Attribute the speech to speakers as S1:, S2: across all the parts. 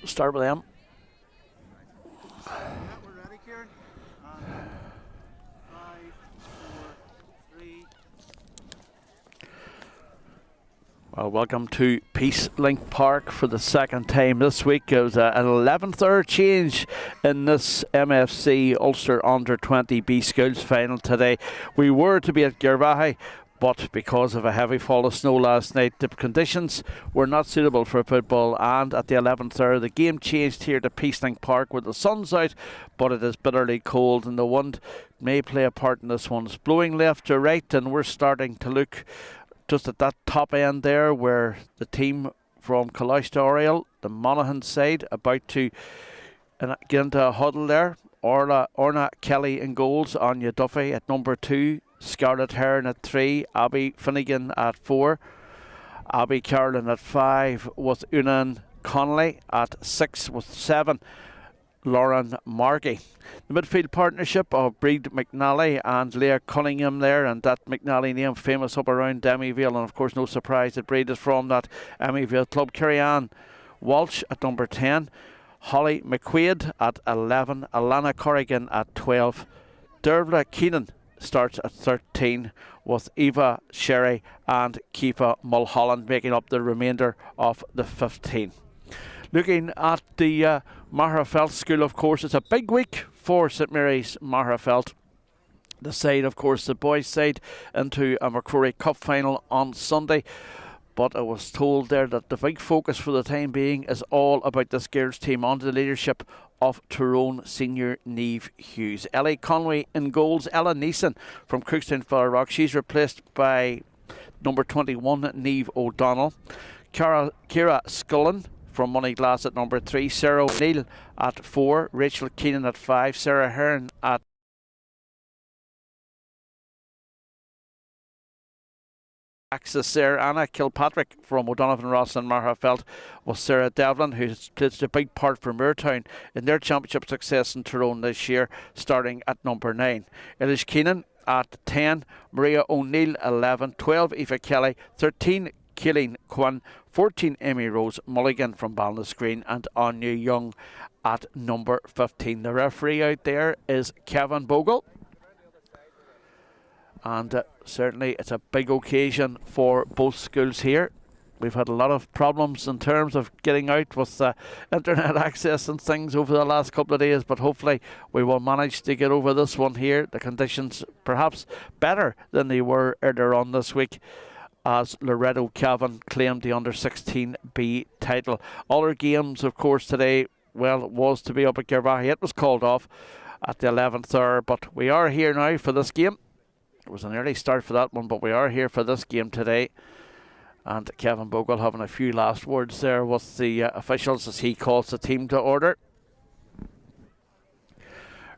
S1: Start with them.
S2: We're ready, Kieran. 5, 4, 3.
S1: Well, welcome to Peace Link Park for the second time this week. It was an 11th hour change in this MFC Ulster Under 20 B Schools final today. We were to be at Magherafelt, but because of a heavy fall of snow last night, the conditions were not suitable for football, and at the 11th hour the game changed here to Peace Link Park where the sun's out, but it is bitterly cold and the wind may play a part in this one. It's blowing left to right, and we're starting to look just at that top end there where the team from Coláiste Oiriall, the Monaghan side, about to get into a huddle there. Orna Kelly in goals, Anya Duffy at number 2, Scarlett Hearn at 3, Abby Finnegan at 4, Abby Carolyn at 5, with Unan Connolly at 6, with 7, Lauren Markey. The midfield partnership of Breed McNally and Leah Cunningham there, and that McNally name famous up around Emmyvale, and of course no surprise that Breed is from that Emmyvale club. Kerry-Ann Walsh at number 10, Holly McQuaid at 11, Alana Corrigan at 12, Dervla Keenan starts at 13, with Eva Sherry and Kifa Mulholland making up the remainder of the 15. Looking at the Magherafelt School, of course, it's a big week for St Mary's Magherafelt. The side, of course, the boys' side, into a McCrory Cup final on Sunday. But I was told there that the big focus for the time being is all about this girls' team under the leadership of Tyrone senior Niamh Hughes. Ellie Conway in goals, Ella Neeson from Crookstown Rock. She's replaced by number 21, Niamh O'Donnell. Kira Scullen from Monaghan at number 3, Sarah O'Neill at 4, Rachel Keenan at 5, Sarah Hearn at access there. Anna Kilpatrick from O'Donovan Ross and Magherafelt, with Sarah Devlin, who's played a big part for Moortown in their championship success in Tyrone this year, starting at number 9. Elish Keenan at 10, Maria O'Neill 11, 12 Aoife Kelly, 13 Keeling Quinn, 14 Amy Rose Mulligan from Ballinasgreen, and Anya Young at number 15. The referee out there is Kevin Bogle, and certainly it's a big occasion for both schools here. We've had a lot of problems in terms of getting out with internet access and things over the last couple of days, but hopefully we will manage to get over this one here. The conditions perhaps better than they were earlier on this week, as Loretto Cavan claimed the under-16B title. All our games, of course, today, well, was to be up at Magherafelt. It was called off at the 11th hour, but we are here now for this game. It was an early start for that one, but we are here for this game today. And Kevin Bogle having a few last words there with the officials as he calls the team to order.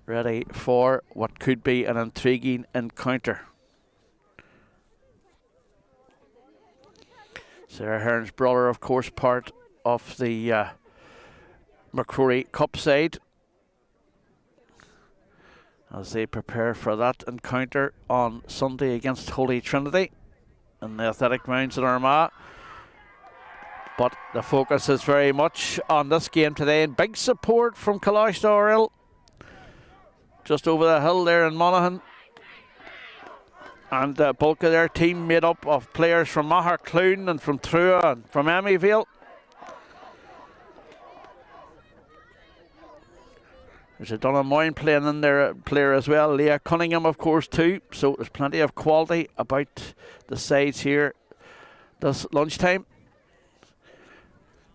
S1: Ready for what could be an intriguing encounter. Sarah Hearn's brother, of course, part of the McCrory Cup side, as they prepare for that encounter on Sunday against Holy Trinity in the athletic grounds in Armagh. But the focus is very much on this game today, and big support from Coláiste Oiriall just over the hill there in Monaghan. And the bulk of their team made up of players from Magherafelt and from Trua and from Emmyvale. There's a Dunammoyne playing in there, player as well. Leah Cunningham, of course, too. So there's plenty of quality about the sides here this lunchtime.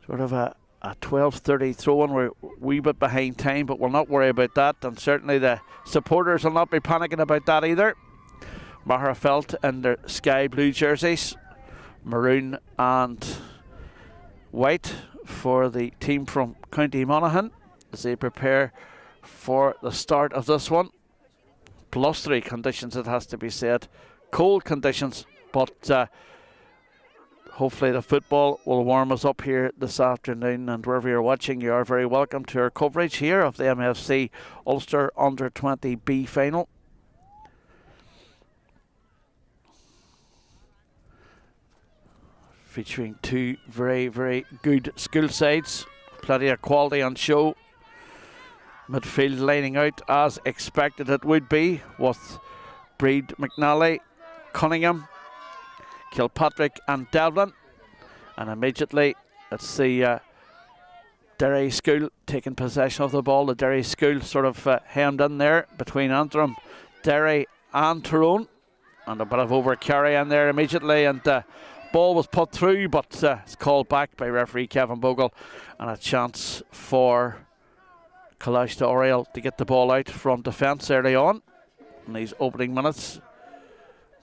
S1: Sort of a 12:30 throw-in. We're a wee bit behind time, but we'll not worry about that. And certainly the supporters will not be panicking about that either. Magherafelt in their sky blue jerseys, maroon and white for the team from County Monaghan, as they prepare for the start of this one. Blustery conditions, it has to be said. Cold conditions, but hopefully the football will warm us up here this afternoon, and wherever you're watching, you are very welcome to our coverage here of the MFC Ulster Under 20 B final. featuring two very, very good school sides. Plenty of quality on show. Midfield lining out as expected it would be, with Breed, McNally, Cunningham, Kilpatrick and Devlin. And immediately let's see Derry School taking possession of the ball. The Derry School sort of hemmed in there between Antrim, Derry and Tyrone. And a bit of over carry in there immediately, and ball was put through, but it's called back by referee Kevin Bogle, and a chance for Coláiste Oiriall to get the ball out from defence early on in these opening minutes.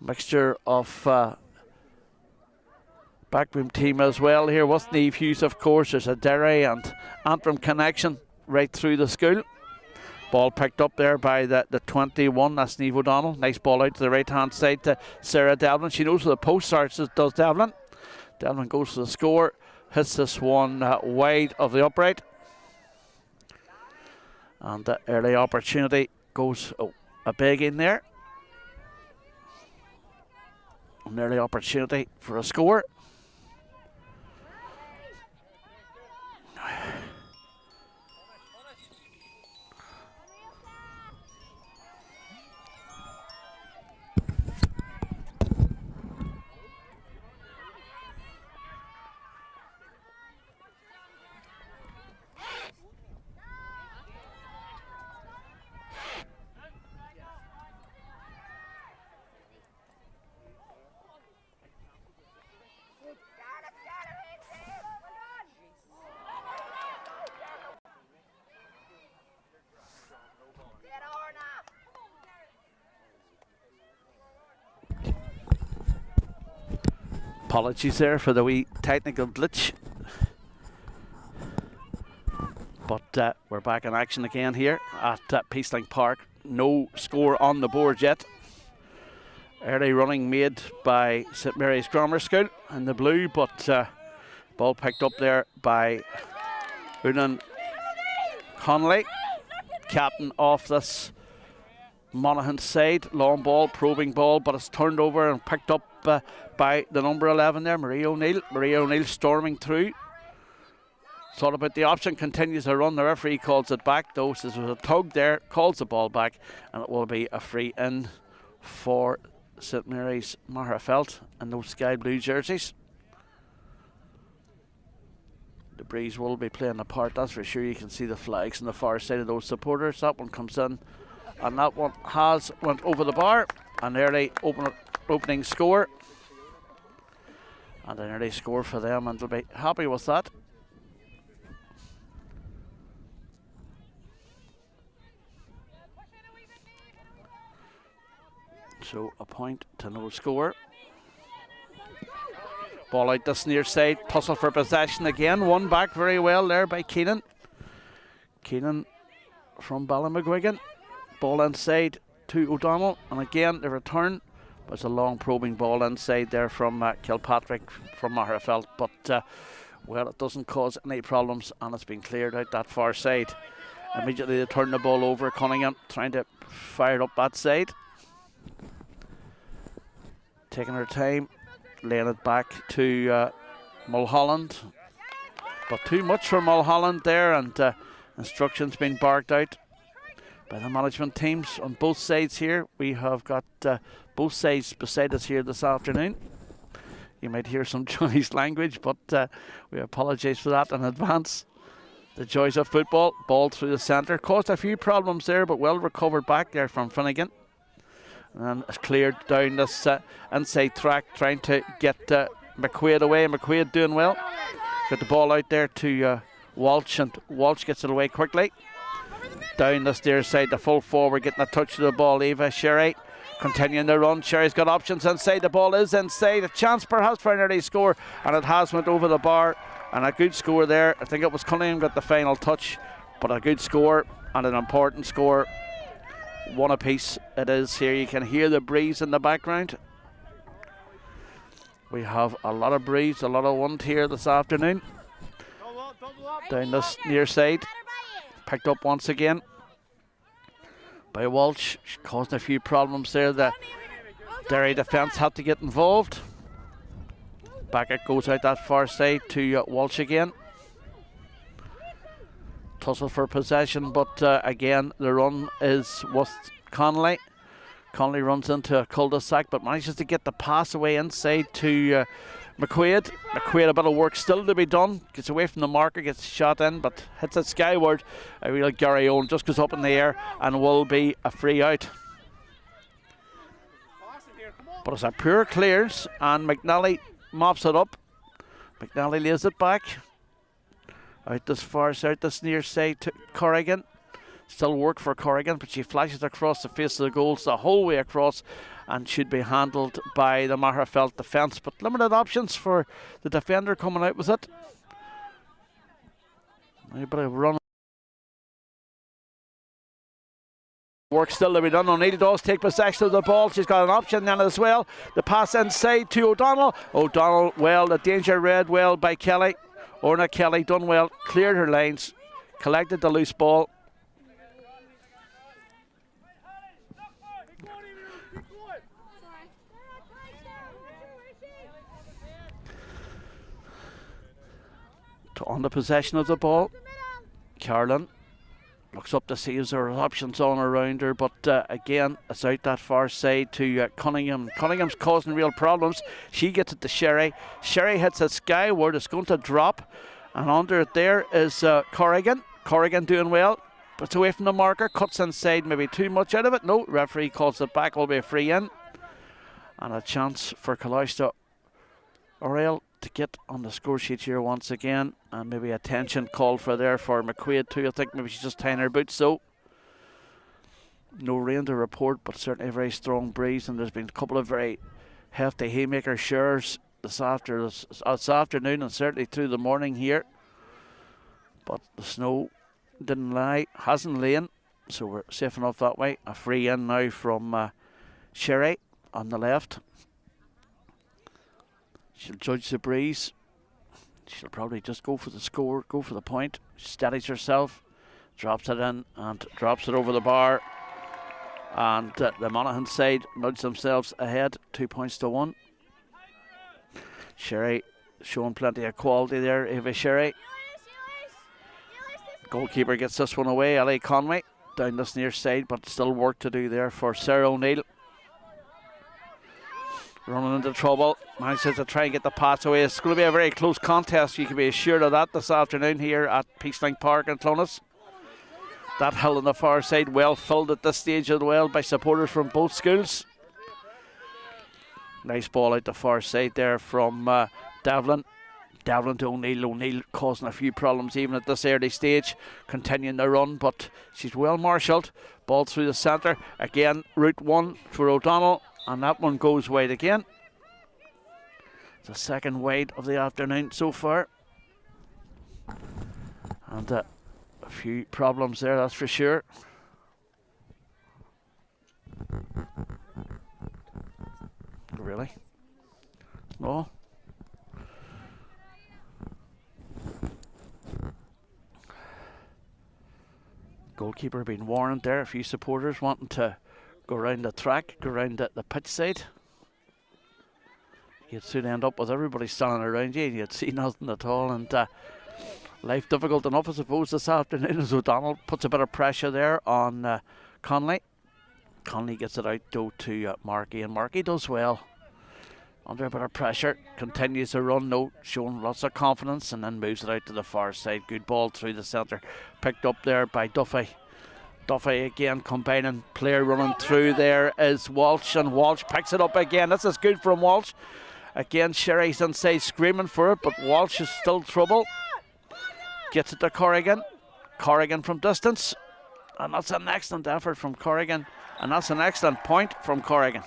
S1: Mixture of backroom team as well here with Niamh Hughes, of course. There's a Derry and Antrim connection right through the school. Ball picked up there by the 21, that's Niamh O'Donnell. Nice ball out to the right hand side to Sarah Devlin. She knows where the post starts, does Devlin. Devlin goes to the score, hits this one wide of the upright. And the early opportunity goes a big in there. An early opportunity for a score. Apologies there for the wee technical glitch. But we're back in action again here at Peacelink Park. No score on the board yet. Early running made by St Mary's Grammar School in the blue, but ball picked up there by Unan Connolly, captain of this Monaghan side. Long ball, probing ball, but it's turned over and picked up by the number 11 there, Marie O'Neill. Marie O'Neill storming through. Thought about the option, continues to run. The referee calls it back though. So there's a tug there, calls the ball back, and it will be a free in for St Mary's Magherafelt and those sky blue jerseys. The breeze will be playing a part, that's for sure. You can see the flags on the far side of those supporters. That one comes in, and that one has went over the bar. An early opening score, and an early score for them, and they'll be happy with that. So a point to no score. Ball out this near side, tussle for possession again. Won back very well there by Keenan. Keenan from Ballymcguigan. Ball inside to O'Donnell, and again the return was a long probing ball inside there from Kilpatrick from Magherafelt, but well, it doesn't cause any problems, and it's been cleared out that far side. Immediately they turn the ball over. Cunningham trying to fire it up that side, taking her time, laying it back to Mulholland, but too much for Mulholland there, and instructions being barked out by the management teams on both sides here. We have got both sides beside us here this afternoon. You might hear some Chinese language, but we apologise for that in advance. The joys of football. Ball through the centre. Caused a few problems there, but well recovered back there from Finnegan. And it's cleared down this inside track, trying to get McQuaid away. McQuaid doing well. Got the ball out there to Walsh, and Walsh gets it away quickly. Down the near side, the full forward getting a touch of the ball. Eva Sherry continuing the run. Sherry's got options inside. The ball is inside. A chance perhaps for an early score, and it has went over the bar. And a good score there. I think it was Cunningham got the final touch, but a good score and an important score. One apiece it is here. You can hear the breeze in the background. We have a lot of breeze, a lot of wind here this afternoon. Down this near side. Picked up once again by Walsh. Caused a few problems there. The Derry defence had to get involved. Back it goes out that far side to Walsh again. Tussle for possession, but again the run is with Connolly. Connolly runs into a cul-de-sac but manages to get the pass away inside to McQuaid. McQuaid, a bit of work still to be done. Gets away from the marker, gets shot in, but hits it skyward. A real Gary Owen just goes up in the air and will be a free out. But it's a poor clearance and McNally mops it up. McNally lays it back. Out this far side, this near side to Corrigan. Still work for Corrigan, but she flashes across the face of the goals the whole way across and should be handled by the Magherafelt defence. But limited options for the defender coming out with it. A bit of run. Work still to be done. O'Neill does take possession of the ball. She's got an option then as well. The pass inside to O'Donnell. O'Donnell, well, the danger read well by Kelly. Orna Kelly done well, cleared her lines, collected the loose ball. On the possession of the ball, Carolyn looks up to see if there are options on around her, but again it's out that far side to Cunningham. Cunningham's causing real problems. She gets it to Sherry. Sherry hits it skyward. It's going to drop, and under it there is Corrigan. Corrigan doing well, puts away from the marker, cuts inside, maybe too much out of it. No, referee calls it back. Will be a free in, and a chance for Coláiste Oiriall to get on the score sheet here once again, and maybe attention called for there for McQuaid too. I think maybe she's just tying her boots. So no rain to report, but certainly a very strong breeze, and there's been a couple of very hefty haymaker showers this afternoon and certainly through the morning here. But the snow didn't lie, hasn't lain, so we're safe enough that way. A free in now from Sherry on the left. She'll judge the breeze. She'll probably just go for the score, go for the point. She steadies herself, drops it in and drops it over the bar. And the Monaghan side nudge themselves ahead, 2 points to 1. Sherry showing plenty of quality there, Eva Sherry. Goalkeeper gets this one away, Ellie Conway, down this near side, but still work to do there for Sarah O'Neill. Running into trouble, manages to try and get the pass away. It's going to be a very close contest, you can be assured of that, this afternoon here at Peacelink Park in Clonus. That hill on the far side well filled at this stage as well by supporters from both schools. Nice ball out the far side there from Devlin. Devlin to O'Neill. O'Neill causing a few problems even at this early stage, continuing the run, but she's well marshalled. Ball through the centre. Again, route one for O'Donnell, and that one goes wide again. It's the second wide of the afternoon so far. And a few problems there, that's for sure. Really? No? Goalkeeper being warned there. A few supporters wanting to go around the track, go around the pitch side. You'd soon end up with everybody standing around you and you'd see nothing at all. And life difficult enough, I suppose, this afternoon as O'Donnell puts a bit of pressure there on Conley. Conley gets it out though to Markey, and Markey does well. Under a bit of pressure, continues to run, no, showing lots of confidence, and then moves it out to the far side. Good ball through the centre, picked up there by Duffy. Duffy again combining player running through there is Walsh, and Walsh picks it up again. This is good from Walsh. Again, Sherry's inside screaming for it, but Walsh is still trouble. Gets it to Corrigan. Corrigan from distance, and that's an excellent effort from Corrigan, and that's an excellent point from Corrigan.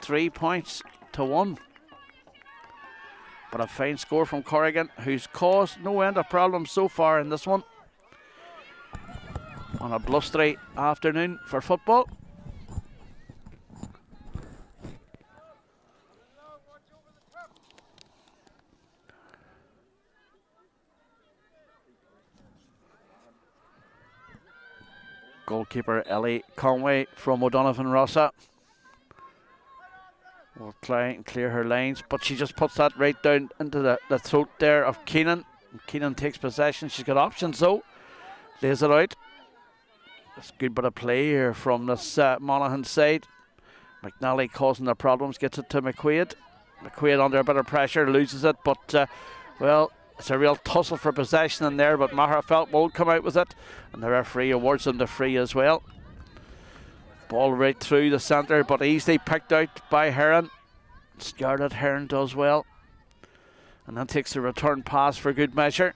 S1: 3 points to 1. But a fine score from Corrigan, who's caused no end of problems so far in this one. On a blustery afternoon for football. Goalkeeper Ellie Conway from O'Donovan Rossa. will try and clear her lines, but she just puts that right down into the throat there of Keenan. Keenan takes possession. She's got options though. Lays it out. It's a good bit of play here from this Monaghan side. McNally causing the problems, gets it to McQuaid. McQuaid under a bit of pressure, loses it, but well, it's a real tussle for possession in there, but Magherafelt won't come out with it, and the referee awards them the free as well. Ball right through the centre, but easily picked out by Heron. Scared at Heron does well, and then takes the return pass for good measure,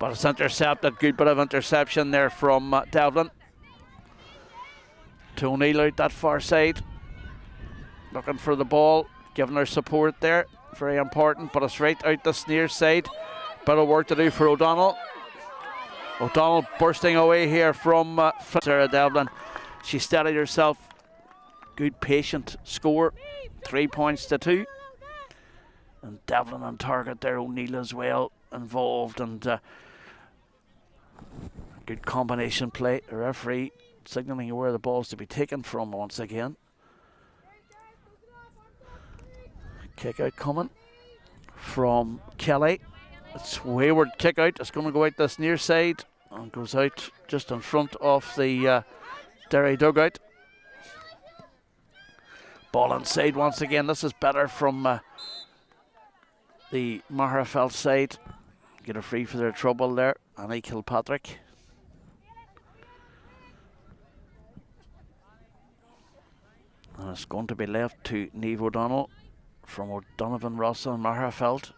S1: but it's intercepted. Good bit of interception there from Devlin. To O'Neill out that far side, looking for the ball, giving her support there, very important, but it's right out this near side. Bit of work to do for O'Donnell. O'Donnell bursting away here from Sarah Devlin. She steadied herself. Good patient score, 3 points to 2. And Devlin on target there, O'Neill as well involved, and good combination play. The referee signalling where the ball's to be taken from once again. Kick out coming from Kelly. It's wayward kick out. It's going to go out this near side and goes out just in front of the Derry dugout. Ball inside once again. This is better from the Magherafelt side. Get a free for their trouble there. Annie Kilpatrick. And it's going to be left to Niamh O'Donnell from O'Donovan, Rossa and Magherafelt.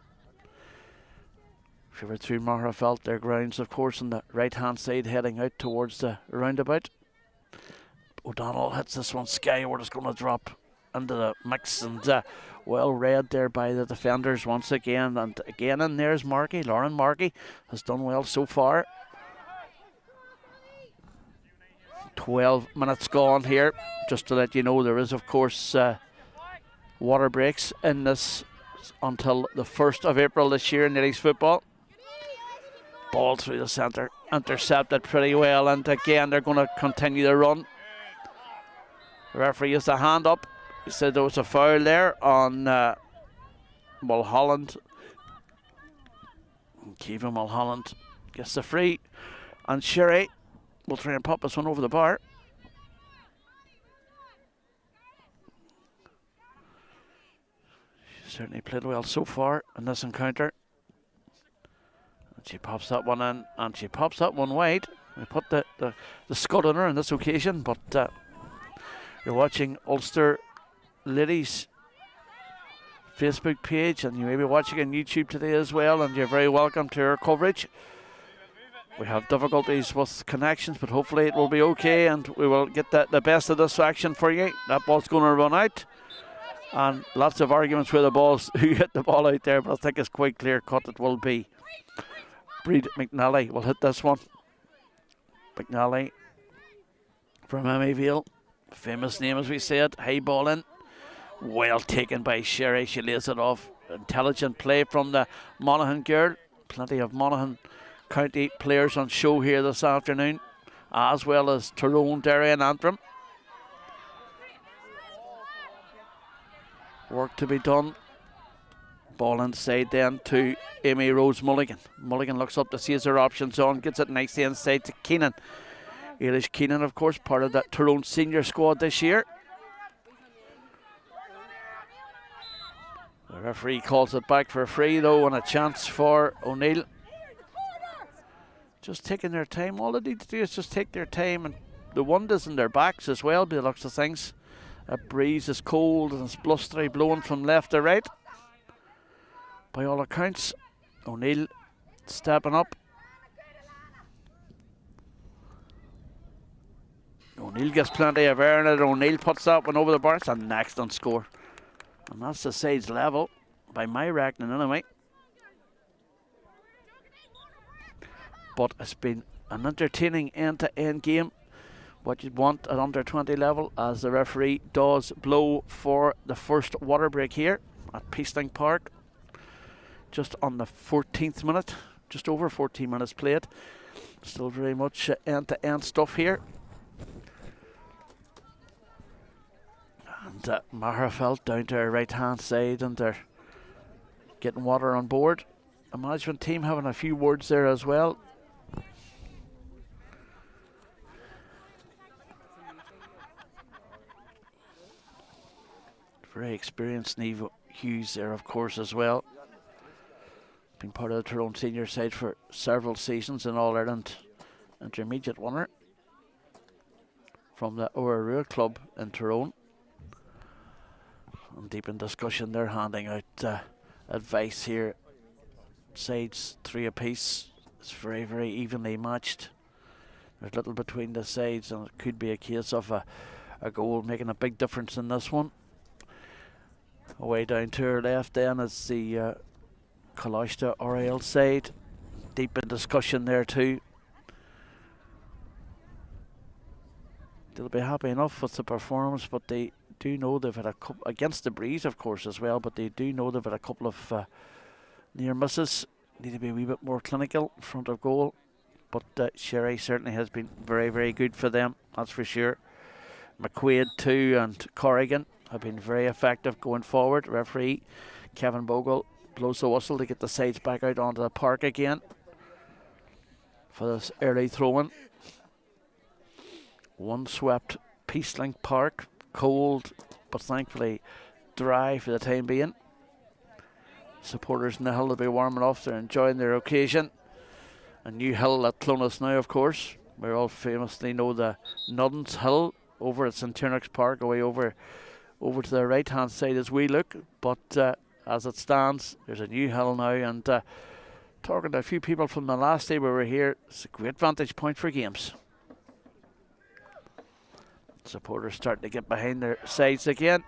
S1: If you were through Magherafelt, their grounds, of course, on the right-hand side, heading out towards the roundabout. O'Donnell hits this one skyward. It's going to drop into the mix, and well read there by the defenders once again. And again, in there's Markey. Lauren Markey has done well so far. 12 minutes gone here. Just to let you know, there is, of course, water breaks in this until the 1st of April this year in ladies football. Ball through the centre, intercepted pretty well, and again they're going to continue the run. The referee has a hand up. He said there was a foul there on Mulholland. Kiva Mulholland gets the free, and Sherry will try and pop this one over the bar. She certainly played well so far in this encounter. And she pops that one in, and she pops that one wide. We put the scud on her on this occasion, but you're watching Ulster Ladies Facebook page, and you may be watching on YouTube today as well, and you're very welcome to our coverage. We have difficulties with connections, but hopefully it will be okay, and we will get the best of this action for you. That ball's going to run out, and lots of arguments with the balls who hit the ball out there, but I think it's quite clear cut it will be. Breed McNally will hit this one. McNally from Emmyvale, famous name as we said. High ball in, well taken by Sherry. She lays it off. Intelligent play from the Monaghan girl. Plenty of Monaghan County players on show here this afternoon, as well as Tyrone, Derry and Antrim. Work to be done. Ball inside then to Amy Rose Mulligan. Mulligan looks up to see his options on, gets it nicely inside to Keenan. Eilish Keenan, of course, part of that Tyrone senior squad this year. The referee calls it back for a free though, and a chance for O'Neill. Just taking their time. All they need to do is just take their time, and the wind is in their backs as well by the looks of things. A breeze is cold and it's blustery, blowing from left to right. By all accounts, O'Neill stepping up. O'Neill gets plenty of air in it. O'Neill puts that one over the bar. It's a next on score. And that's the side's level, by my reckoning anyway. But it's been an entertaining end-to-end game. What you'd want at under 20 level, as the referee does blow for the first water break here at Peacelink Park. Just on the 14th minute, just over 14 minutes played. Still very much end-to-end stuff here. And Magherafelt down to our right hand side, and they're getting water on board. The management team having a few words there as well. Very experienced Neve Hughes there, of course, as well. Been part of the Tyrone senior side for several seasons, in All-Ireland intermediate winner from the Oiriall club in Tyrone. And deep in discussion, they're handing out advice here. Sides 3 apiece. It's very, very evenly matched. There's little between the sides, and it could be a case of a goal making a big difference in this one. Away down to our left then is the Coláiste Oiriall side. Deep in discussion there too. They'll be happy enough with the performance, but they do know they've had a couple against the breeze, of course, as well. But they do know they've had a couple of near misses. Need to be a wee bit more clinical in front of goal. But Sherry certainly has been very, very good for them, that's for sure. McQuaid too and Corrigan have been very effective going forward. Referee Kevin Bogle blows the whistle to get the sides back out onto the park again for this early throw-in. One swept Peacelink Park, cold but thankfully dry for the time being. Supporters in the hill will be warming off, they're enjoying their occasion. A new hill at Clonus now, of course. We all famously know the Nuddins Hill over at St Turnix Park, away over to the right hand side as we look. But as it stands, there's a new hill now, and talking to a few people from the last day we were here, it's a great vantage point for games. Supporters starting to get behind their sides again.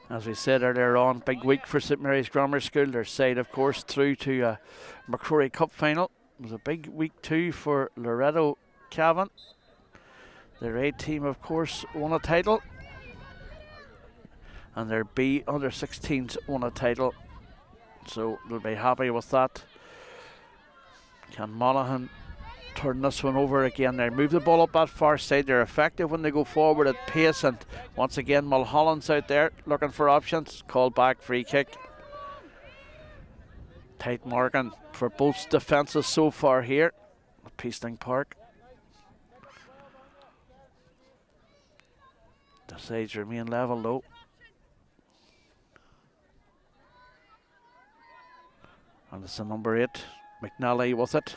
S1: As we said earlier on, big week for St Mary's Grammar School. Their side, of course, through to a McCrory Cup final. It was a big week too for Loretto Cavan. Their A team, of course, won a title. And their B under 16s won a title. So they'll be happy with that. Can Monaghan turn this one over again? They move the ball up that far side. They're effective when they go forward at pace, and once again Mulholland's out there looking for options. Called back, free kick. Tight marking for both defences so far here at Peacelink Park. The sides remain level though. And it's the number 8, McNally with it.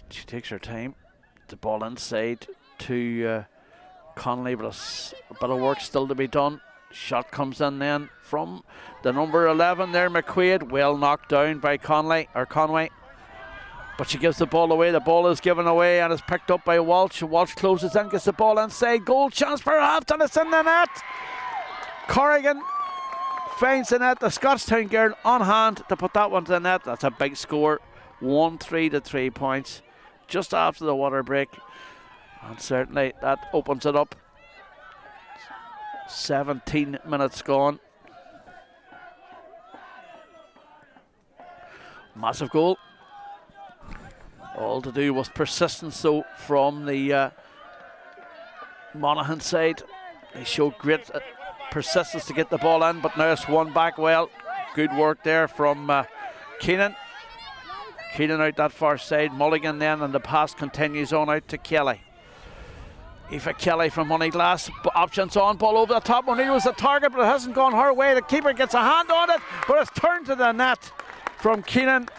S1: She takes her time. The ball inside to Connolly, but a bit of work still to be done. Shot comes in then from the number 11 there, McQuaid. Well knocked down by Conway. But she gives the ball away. The ball is given away and is picked up by Walsh. Walsh closes in, gets the ball inside. Goal chance perhaps, and it's in the net. Corrigan finds the net. The Scottstown girl on hand to put that one to the net. That's a big score. 1-3 to 3 points. Just after the water break, and certainly that opens it up. 17 minutes gone. Massive goal. All to do with persistence though from the Monaghan side. They showed great persistence to get the ball in, but now it's won back well. Good work there from Keenan. Keenan out that far side. Mulligan then, and the pass continues on out to Kelly. Aoife Kelly from Moneyglass. Options on, ball over the top. O'Neill was the target, but it hasn't gone her way. The keeper gets a hand on it, but it's turned to the net from Keenan.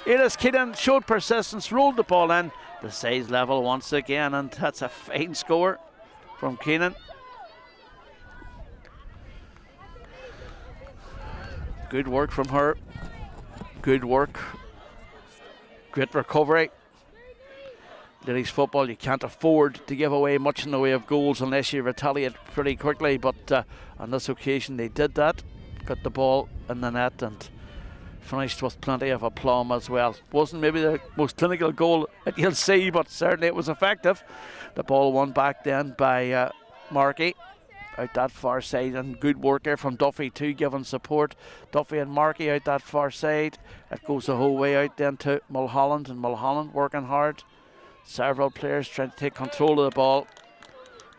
S1: Edith Keenan showed persistence, rolled the ball in. The size level once again, and that's a fine score from Keenan. Good work from her. Good work. Great recovery. Ladies football, you can't afford to give away much in the way of goals unless you retaliate pretty quickly, but on this occasion they did that. Got the ball in the net and finished with plenty of aplomb as well. Wasn't maybe the most clinical goal that you'll see, but certainly it was effective. The ball won back then by Markey. out that far side, and good work there from Duffy too, giving support. Duffy and Markey out that far side. It goes the whole way out then to Mulholland, and Mulholland working hard. Several players trying to take control of the ball,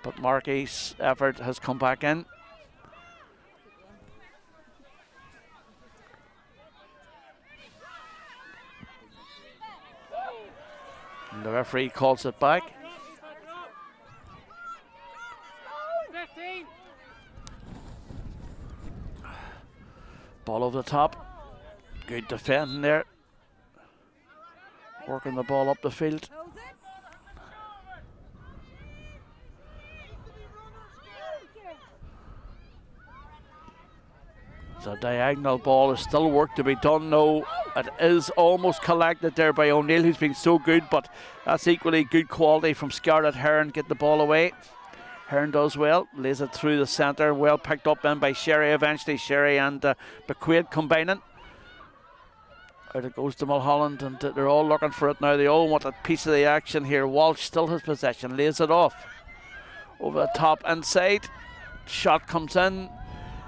S1: but Markey's effort has come back in. And the referee calls it back.
S2: 15.
S1: Ball over the top. Good defending there. Working the ball up the field. The diagonal ball is still work to be done. No, it is almost collected there by O'Neill, who's been so good, but that's equally good quality from Scarlett Hearn. Get the ball away. Hearn does well, lays it through the centre, well picked up then by Sherry eventually. Sherry and McQuaid combining. Out it goes to Mulholland, and they're all looking for it now. They all want a piece of the action here. Walsh still has possession, lays it off. Over the top inside. Shot comes in.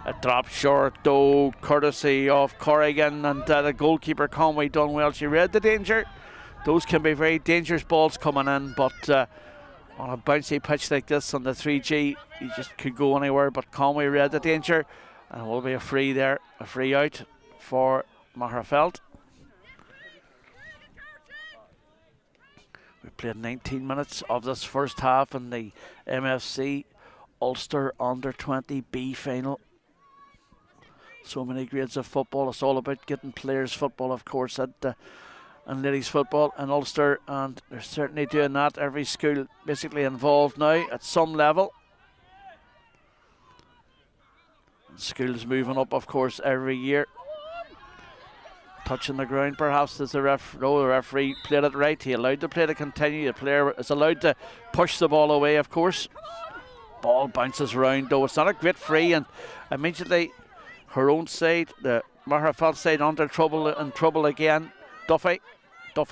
S1: It drops short though, courtesy of Corrigan, and the goalkeeper Conway done well. She read the danger. Those can be very dangerous balls coming in, but on a bouncy pitch like this on the 3G, you just could go anywhere, but Conway read the danger, and it will be a free there, a free out for Magherafelt. We played 19 minutes of this first half in the MFC Ulster Under 20 B final. So many grades of football. It's all about getting players football, of course, and ladies football in Ulster, and they're certainly doing that. Every school basically involved now at some level. And schools moving up, of course, every year. Touching the ground, perhaps, as the referee played it right. He allowed the play to continue. The player is allowed to push the ball away, of course. Ball bounces around, though. It's not a great free, and immediately her own side, the Magherafelt side, under trouble again. Duffy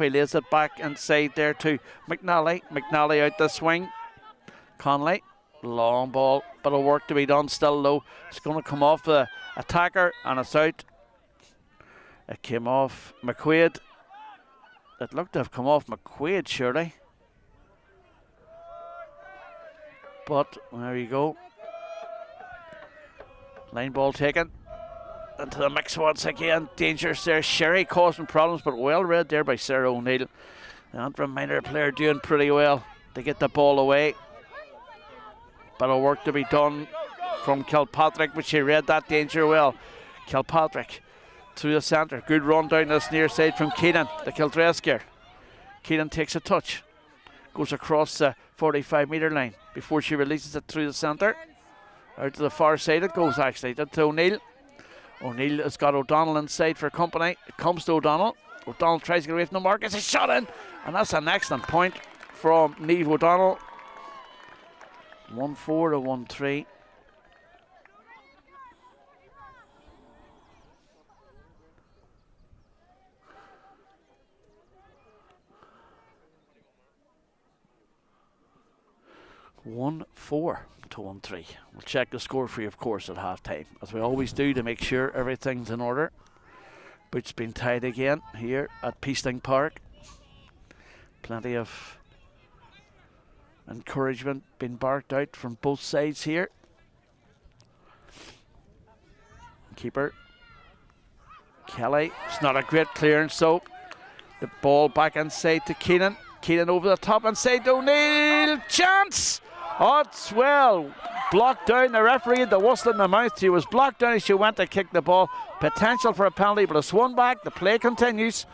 S1: lays it back inside there to McNally. McNally out the swing. Conley, long ball, bit of work to be done still though. It's going to come off the attacker, and it's out. It came off McQuaid. It looked to have come off McQuaid, surely. But there you go. Line ball taken. Into the mix once again. Dangerous there. Sherry causing problems, but well read there by Sarah O'Neill. The Antrim minor player doing pretty well to get the ball away. Bit of work to be done from Kilpatrick, but she read that danger well. Kilpatrick through the centre. Good run down this near side from Keenan, the Kildresker. Keenan takes a touch. Goes across the 45-metre line before she releases it through the centre. Out to the far side it goes, actually. To O'Neill. O'Neill has got O'Donnell inside for company. It comes to O'Donnell. O'Donnell tries to get away from the mark. It's a shot in, and that's an excellent point from Niamh O'Donnell. 1-4 to 1-3. To 1-3. We'll check the score for you, of course, at half time, as we always do, to make sure everything's in order. Boots been tied again here at Peacelink Park. Plenty of encouragement being barked out from both sides here. Keeper Kelly. It's not a great clearance, so the ball back inside to Keenan. Keenan over the top inside to O'Neill. Chance! Oh, it's well blocked down. The referee had the whistle in the mouth. She was blocked down as she went to kick the ball. Potential for a penalty, but it's one back. The play continues.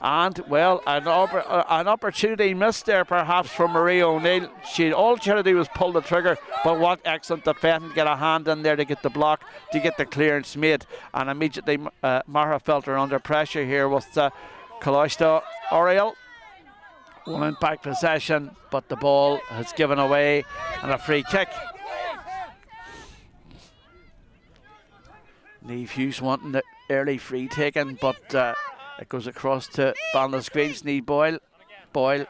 S1: And, well, an opportunity missed there perhaps from Marie O'Neill. All she had to do was pull the trigger, but what excellent defending. Get a hand in there to get the block, to get the clearance made. And immediately Magherafelt are under pressure here with Coláiste Oiriall. One in back possession, but the ball has given away, and a free kick. Niamh Hughes wanting the early free taken, but it goes across to Ballinascreen's Niamh Boyle. Boyle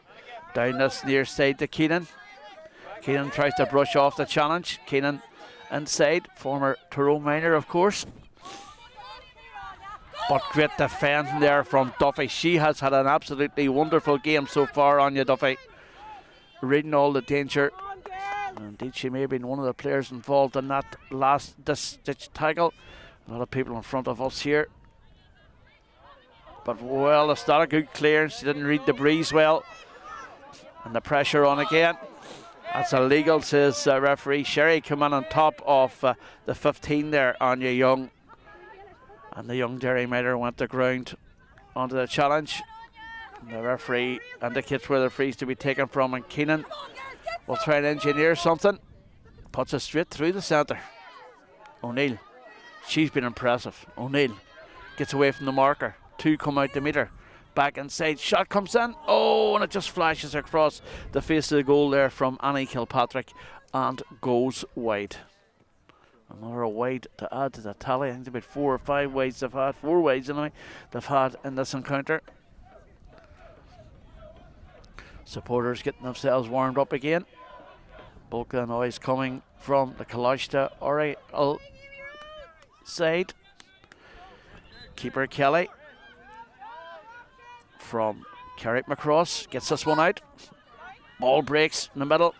S1: down this near side to Keenan. Keenan tries to brush off the challenge. Keenan inside. Former Tyrone minor, of course. But great defending there from Duffy. She has had an absolutely wonderful game so far, Anya Duffy. Reading all the danger. Indeed, she may have been one of the players involved in that last ditch tackle. A lot of people in front of us here. But, well, it's not a good clearance. She didn't read the breeze well. And the pressure on again. That's illegal, says referee Sherry. Come in on top of the 15 there, Anya Young. And the young Derry Miller went to ground onto the challenge. And the referee indicates where the free's to be taken from, and Keenan will try and engineer something. Puts it straight through the centre. O'Neill. She's been impressive. O'Neill gets away from the marker. 2 come out to meet her. Back inside. Shot comes in. Oh, and it just flashes across the face of the goal there from Annie Kilpatrick and goes wide. Another wide to add to the tally. I think it's about 4 or 5 wides they've had. 4 wides anyway they've had in this encounter. Supporters getting themselves warmed up again. Bulk of the noise coming from the Coláiste Oiriall side. Keeper Kelly from Carrickmacross gets this one out. Ball breaks in the middle.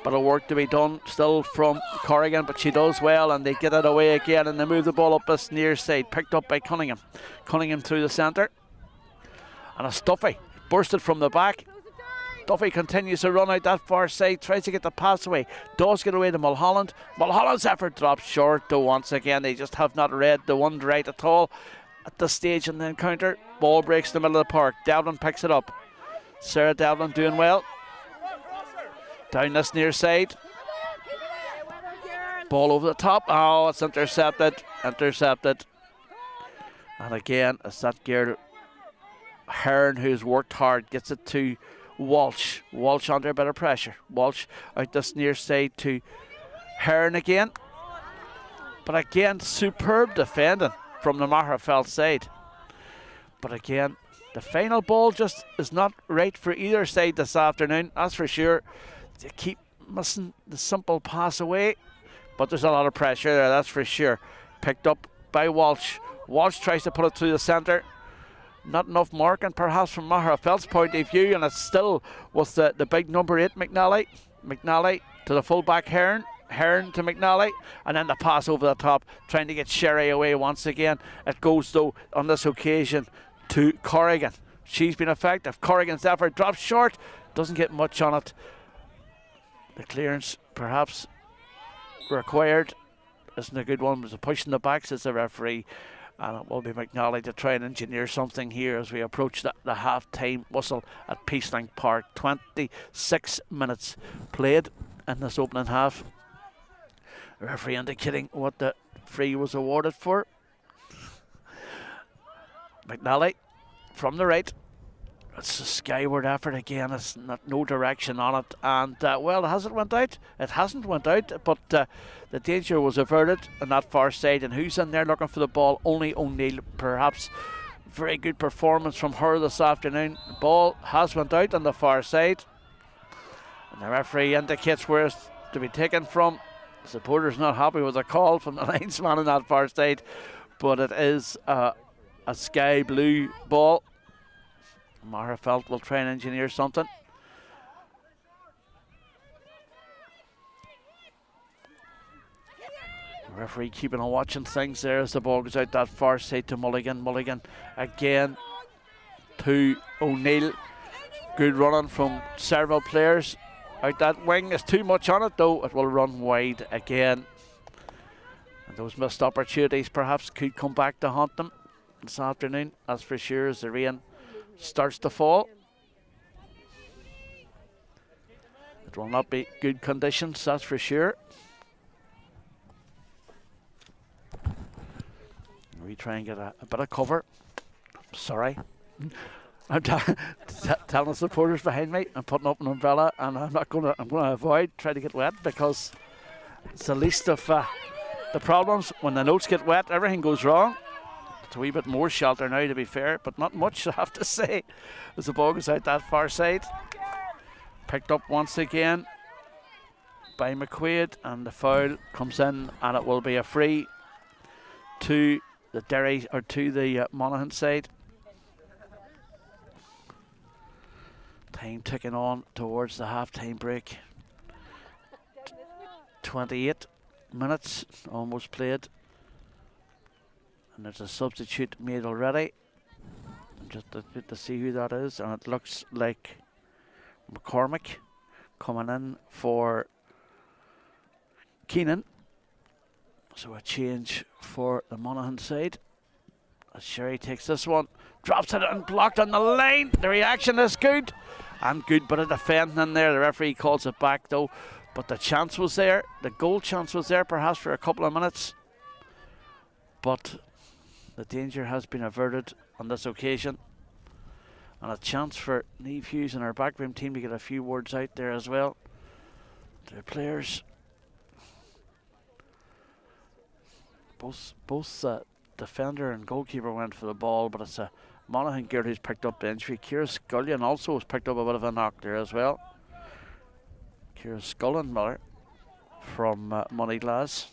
S1: Bit of work to be done still from Corrigan, but she does well, and they get it away again, and they move the ball up this near side, picked up by Cunningham. Cunningham through the centre, and a Duffy bursted from the back. Duffy continues to run out that far side, tries to get the pass away, does get away to Mulholland. Mulholland's effort drops short, though once again they just have not read the one right at all at this stage in the encounter. Ball breaks in the middle of the park. Devlin picks it up. Sarah Devlin doing well. Down this near side. Ball over the top. Oh, it's intercepted. Intercepted. And again, it's that girl Hearn who's worked hard. Gets it to Walsh. Walsh under a bit of pressure. Walsh out this near side to Hearn again. But again, superb defending from the Magherafelt side. But again, the final ball just is not right for either side this afternoon, that's for sure. They keep missing the simple pass away, but there's a lot of pressure there, that's for sure. Picked up by Walsh. Walsh tries to put it through the centre. Not enough marking perhaps from Magherafelt's point of view, and it's still with the big number 8 McNally. McNally to the full-back Hearn. Hearn to McNally, and then the pass over the top, trying to get Sherry away once again. It goes though on this occasion to Corrigan. She's been effective. Corrigan's effort drops short, doesn't get much on it. The clearance perhaps required isn't a good one. It was a push in the back, says the referee, and it will be McNally to try and engineer something here as we approach the half-time whistle at Peacelink Park. 26 minutes played in this opening half. The referee indicating what the free was awarded for. McNally from the right. It's a skyward effort again. It's no direction on it, and well, has it went out? It hasn't went out, but the danger was averted on that far side. And who's in there looking for the ball? Only O'Neill, perhaps. Very good performance from her this afternoon. The ball has went out on the far side, and the referee indicates where it's to be taken from. The supporters not happy with the call from the linesman on that far side, but it is a sky blue ball. Magherafelt will try and engineer something. The referee keeping on watching things there as the ball goes out that far side to Mulligan. Mulligan again to O'Neill. Good running from several players out that wing. There's too much on it though. It will run wide again. And those missed opportunities perhaps could come back to haunt them this afternoon, that's for sure, as the rain starts to fall. It will not be good conditions, that's for sure. We try and get a bit of cover. Sorry. I'm telling the supporters behind me I'm putting up an umbrella, and I'm going to avoid trying to get wet, because it's the least of the problems. When the notes get wet, everything goes wrong. It's a wee bit more shelter now, to be fair, but not much, I have to say, as the ball goes out that far side. Picked up once again by McQuaid, and the foul comes in, and it will be a free to the Derry, or to the Monaghan side. Time ticking on towards the half-time break. 28 minutes almost played, and there's a substitute made already. Just to see who that is, and it looks like McCormick coming in for Keenan. So a change for the Monaghan side as Sherry takes this one, drops it and blocked on the line. The reaction is good, and good bit of defending in there. The referee calls it back though, but the chance was there, the goal chance was there perhaps for a couple of minutes, but the danger has been averted on this occasion. And a chance for Niamh Hughes and our backroom team to get a few words out there as well to the players. Both defender and goalkeeper went for the ball, but it's a Monaghan girl who's picked up the injury. Ciara Scullion also has picked up a bit of a knock there as well. Ciara Scullion Miller from Moneyglass.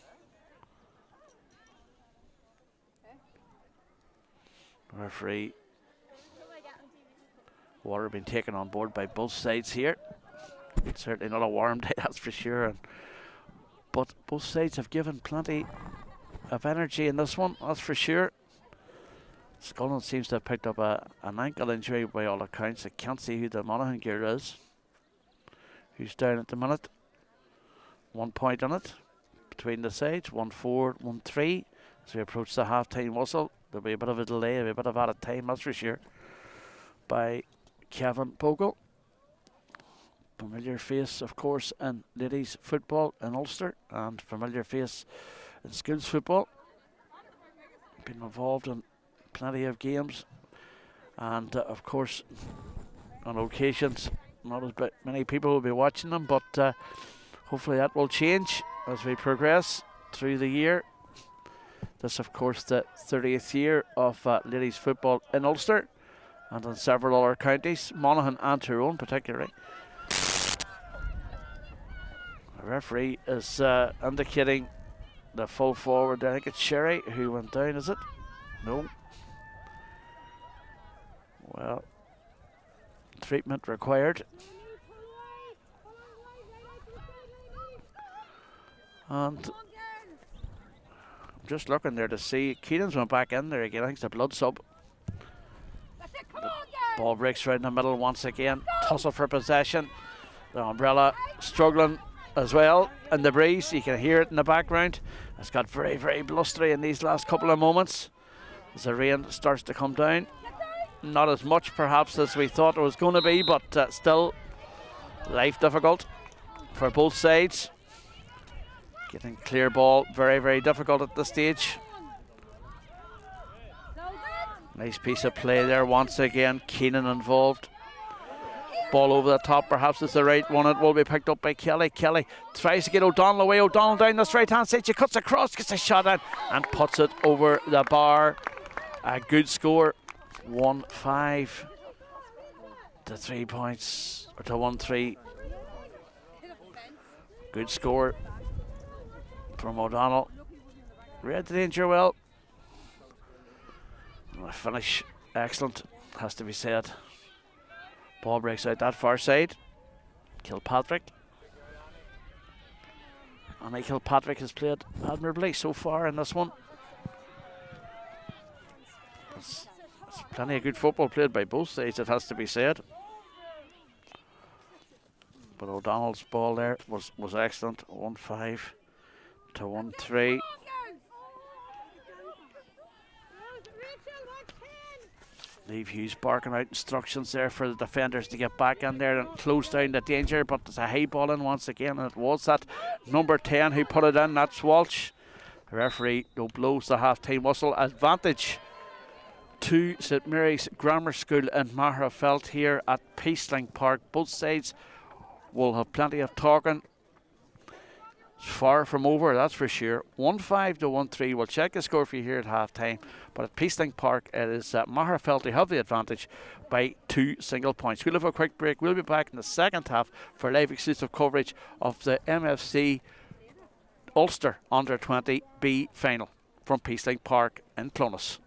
S1: Referee. Water being taken on board by both sides here. It's certainly not a warm day, that's for sure. But both sides have given plenty of energy in this one, that's for sure. Scullion seems to have picked up an ankle injury by all accounts. I can't see who the Monaghan gear is, who's down at the minute. 1 point on it between the sides, 1-4, 1-3. As we approach the half-time whistle, there'll be a bit of a delay, there'll be a bit of added time, that's for sure, by Kevin Bogle. Familiar face, of course, in ladies football in Ulster, and familiar face in schools football. Been involved in plenty of games, and of course, on occasions, not as many people will be watching them, but hopefully that will change as we progress through the year. This, of course, the 30th year of ladies football in Ulster, and in several other counties, Monaghan and Tyrone particularly. The referee is indicating the full forward. I think it's Sherry who went down, is it? No. Well, treatment required. And I'm just looking there to see, Keenan's went back in there again. I think it's a blood sub. Ball breaks right in the middle once again. Tussle for possession. The umbrella struggling as well in the breeze. You can hear it in the background. It's got very, very blustery in these last couple of moments as the rain starts to come down. Not as much perhaps as we thought it was going to be, but still life difficult for both sides. Getting clear ball very, very difficult at this stage. Nice piece of play there once again. Keenan involved. Ball over the top, perhaps it's the right one. It will be picked up by Kelly. Kelly tries to get O'Donnell away. O'Donnell down this right hand side. She cuts across, gets a shot in, and puts it over the bar. A good score. 1-5 to 3 points, or to 1-3. Good score from O'Donnell. Read the danger well. The finish excellent, has to be said. Ball breaks out that far side. Kilpatrick. And Kilpatrick has played admirably so far in this one. It's plenty of good football played by both sides, it has to be said. But O'Donnell's ball there was excellent. 1-5 to 1-3. Niamh Hughes barking out instructions there for the defenders to get back in there and close down the danger, but there's a high ball in once again, and it was that number 10 who put it in. That's Walsh. The referee blows the half-time whistle. Advantage to St Mary's Grammar School in Magherafelt here at Peacelink Park. Both sides will have plenty of talking. It's far from over, that's for sure. 1-5 to 1-3. We'll check the score for you here at half time. But at Peacelink Park, it is Magherafelt who have the advantage by 2 single points. We'll have a quick break. We'll be back in the second half for live exclusive coverage of the MFC Ulster Under 20 B final from Peacelink Park in Clonus.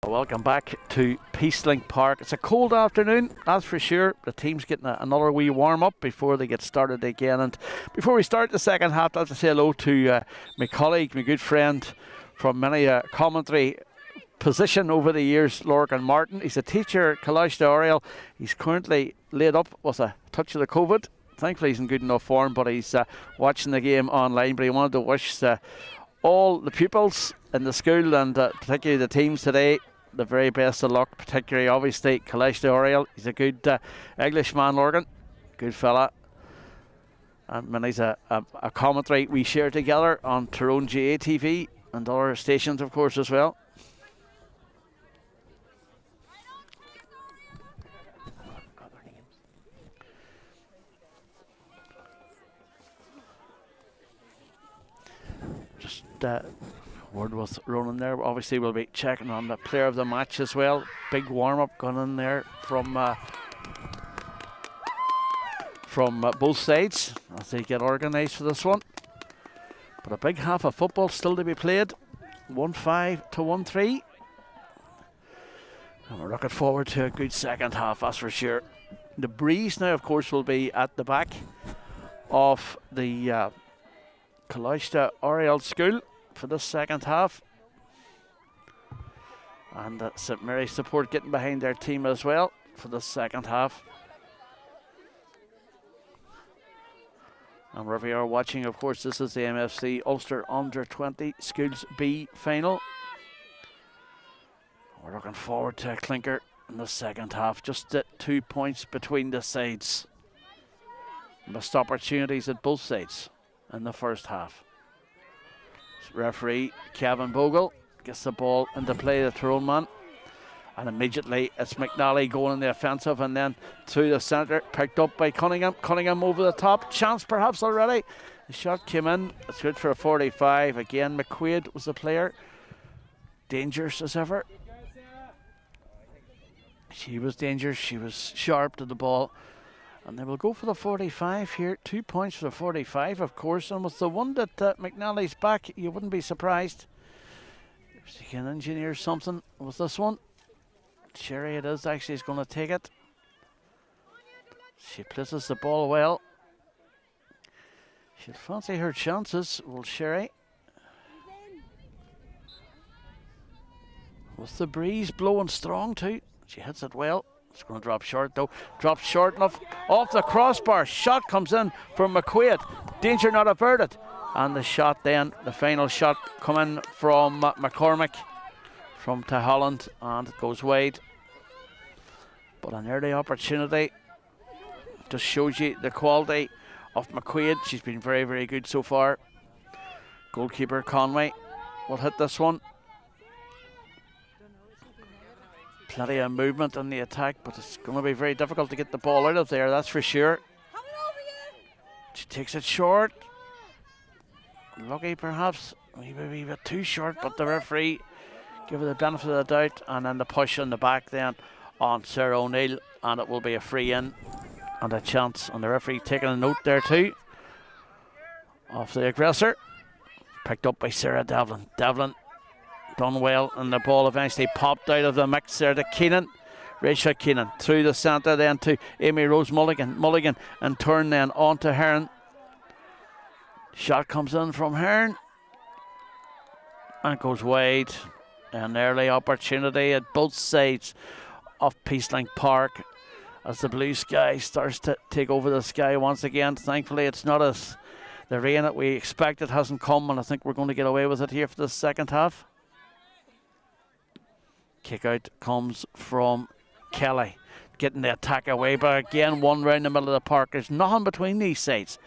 S1: Welcome back to Peacelink Park. It's a cold afternoon, that's for sure. The team's getting another wee warm-up before they get started again. And before we start the second half, I'd like to say hello to my colleague, my good friend from many commentary position over the years, Lorcan Martin. He's a teacher at Coláiste Oiriall. He's currently laid up with a touch of the COVID. Thankfully he's in good enough form, but he's watching the game online. But he wanted to wish all the pupils in the school and particularly the teams today the very best of luck, particularly obviously Coláiste Oiriall. He's a good Englishman, Lorcan, good fella. And when he's a commentary we share together on Tyrone GA TV and other stations of course as well. Just word with Ronan there. Obviously we'll be checking on the player of the match as well. Big warm-up going in there from both sides as they get organised for this one. But a big half of football still to be played. 1-5 to 1-3. And we're looking forward to a good second half, that's for sure. The breeze now of course will be at the back of the Coláiste Oiriall School for this second half, and St Mary's support getting behind their team as well for the second half. And wherever you are watching, of course, this is the MFC Ulster Under 20 Schools B final. We're looking forward to a clinker in the second half. Just 2 points between the sides. Missed opportunities at both sides in the first half. Referee Kevin Bogle gets the ball into play, the Tyrone man, and immediately it's McNally going in the offensive and then through the centre, picked up by Cunningham over the top, chance perhaps already. The shot came in, it's good for a 45. Again McQuaid was the player, dangerous as ever. She was dangerous, she was sharp to the ball. And they will go for the 45 here. 2 points for the 45, of course. And with the one that McNally's back, you wouldn't be surprised if she can engineer something with this one. Sherry it is, actually, is going to take it. She places the ball well. She'll fancy her chances, will Sherry. With the breeze blowing strong too. She hits it well. It's going to drop short though. Drops short enough off the crossbar. Shot comes in from McQuaid. Danger not averted. And the shot then, the final shot coming from McCormick from Holland, and it goes wide. But an early opportunity just shows you the quality of McQuaid. She's been very, very good so far. Goalkeeper Conway will hit this one. Plenty of movement in the attack, but it's going to be very difficult to get the ball out of there, that's for sure. She takes it short. Lucky perhaps, maybe a bit too short, but the referee give her the benefit of the doubt, and then the push in the back then on Sarah O'Neill, and it will be a free in and a chance. And the referee taking a note there too of the aggressor. Picked up by Sarah Devlin. Devlin done well, and the ball eventually popped out of the mix there to Keenan. Rachel Keenan through the centre then to Amy Rose Mulligan and turn then on to Hearn. Shot comes in from Hearn and goes wide. An early opportunity at both sides of Peacelink Park as the blue sky starts to take over the sky once again. Thankfully it's not as the rain that we expected hasn't come, and I think we're going to get away with it here for the second half. Kick out comes from Kelly, getting the attack away, but again one round the middle of the park. There's nothing between these sides,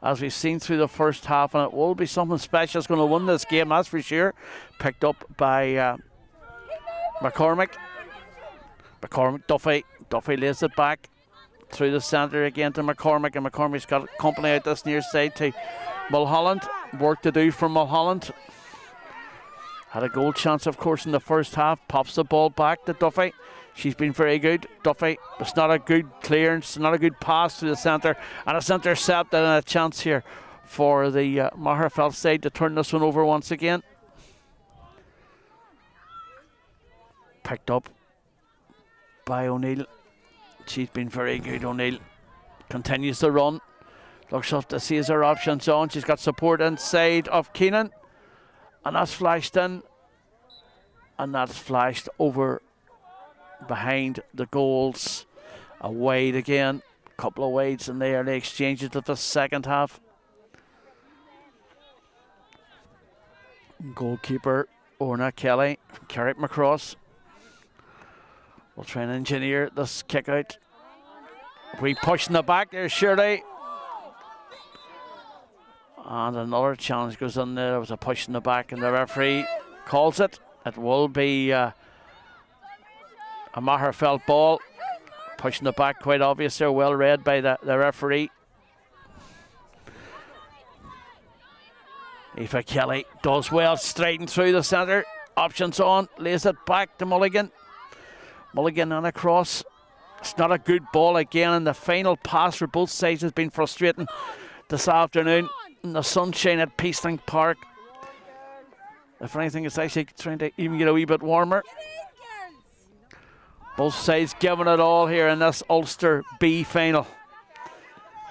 S1: as we've seen through the first half, and it will be something special. It's going to win this game, that's for sure. Picked up by McCormick. Duffy lays it back through the centre again to McCormick, and McCormick's got company out this near side to Mulholland. Work to do for Mulholland. Had a goal chance, of course, in the first half. Pops the ball back to Duffy. She's been very good. Duffy, it's not a good clearance, not a good pass to the centre, and it's intercepted, and a chance here for the Magherafelt side to turn this one over once again. Picked up by O'Neill. She's been very good, O'Neill. Continues to run. Looks up to see his her options on. She's got support inside of Keenan. And that's flashed in. And that's flashed over behind the goals. A wide again. A couple of wides in the early exchanges of the second half. Goalkeeper Orna Kelly from Carrick Macross will try and engineer this kick out. We push in the back there, Shirley. And another challenge goes in there. There was a push in the back, and the referee calls it. It will be a Magherafelt ball. Push in the back, quite obvious there, well read by the referee. Aoife Kelly does well, striding through the centre. Options on, lays it back to Mulligan. Mulligan and across. It's not a good ball again, and the final pass for both sides has been frustrating this afternoon in the sunshine at Peacelink Park. If anything, it's actually trying to even get a wee bit warmer. Both sides giving it all here in this Ulster B final.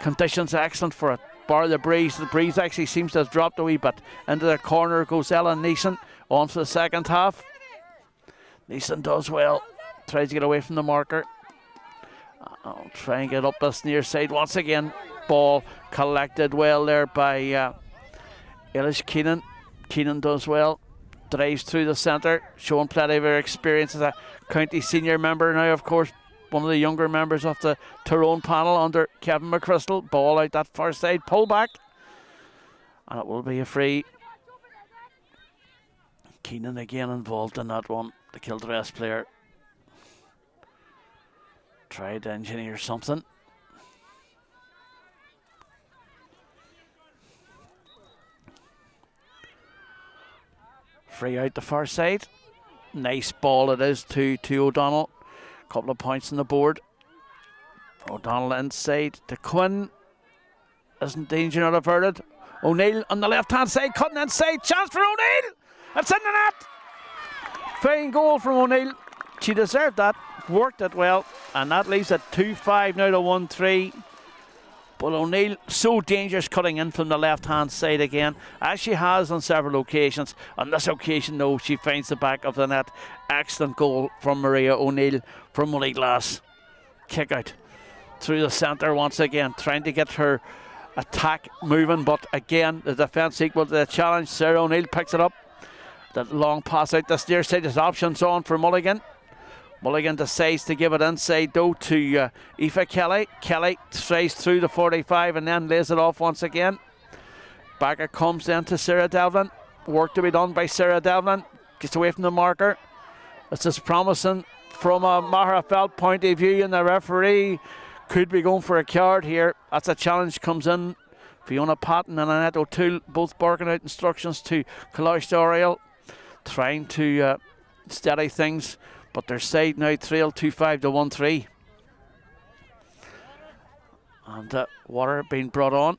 S1: Conditions excellent for it. Bar the breeze. The breeze actually seems to have dropped a wee bit. Into the corner goes Ellen Neeson. On for the second half. Neeson does well. Tries to get away from the marker. I'll try and get up this near side once again. Ball collected well there by Eilish Keenan. Keenan does well. Drives through the centre. Showing plenty of her experience as a county senior member now, of course. One of the younger members of the Tyrone panel under Kevin McChrystal. Ball out that far side, pull back. And it will be a free. Keenan again involved in that one. The Kildress player tried to engineer something. Free out the far side. Nice ball it is to O'Donnell. Couple of points on the board. O'Donnell inside to Quinn. Isn't danger not averted? O'Neill on the left hand side, cutting inside. Chance for O'Neill. It's in the net. Fine goal from O'Neill. She deserved that. Worked it well. And that leaves it 2-5 now to 1-3. But O'Neill so dangerous cutting in from the left hand side again, as she has on several occasions. On this occasion though, she finds the back of the net. Excellent goal from Maria O'Neill from Moneyglass. Kick out through the centre once again, trying to get her attack moving, but again the defence equal to the challenge. Sarah O'Neill picks it up. The long pass out the near side, is options on for Mulligan. Mulligan decides to give it inside though to Aoife Kelly. Kelly strays through the 45 and then lays it off once again. Back it comes then to Sarah Devlin. Work to be done by Sarah Devlin. Gets away from the marker. This is promising from a Magherafelt point of view, and the referee could be going for a card here. That's a challenge comes in. Fiona Patton and Annette O'Toole both barking out instructions to Coláiste Oiriall, trying to steady things. But their side now trail 2-5 to 1-3. And water being brought on.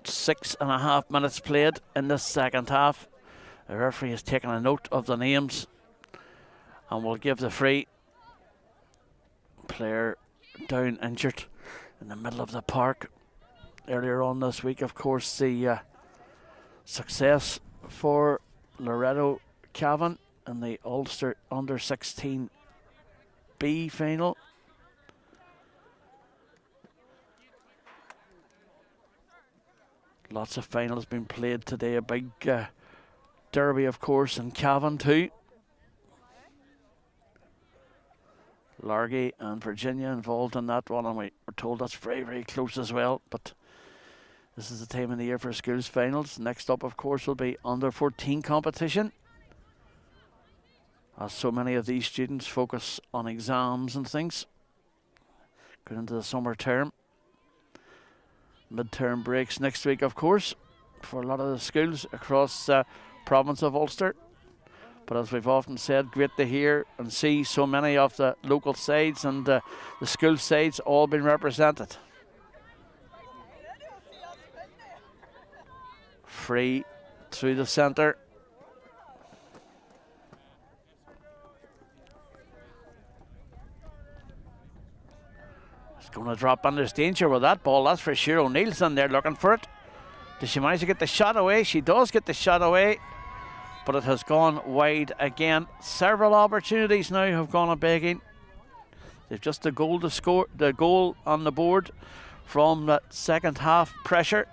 S1: 6.5 minutes played in the second half. The referee has taken a note of the names and will give the free. Player down injured in the middle of the park. Earlier on this week, of course, the success for Loretto Cavan in the Ulster under 16 B final. Lots of finals been played today. A big derby, of course, in Cavan too. Largy and Virginia involved in that one, and we were told that's very, very close as well. But this is the time of the year for schools finals. Next up, of course, will be under 14 competition, as so many of these students focus on exams and things going into the summer term. Mid-term breaks next week, of course, for a lot of the schools across the province of Ulster. But as we've often said, great to hear and see so many of the local sides and the school sides all being represented. Free through the centre. Going to drop in. There's danger with that ball, that's for sure. O'Neill's in there looking for it. Does she manage to get the shot away? She does get the shot away, but it has gone wide again. Several opportunities now have gone a begging. They've just the goal to score, the goal on the board from that second half pressure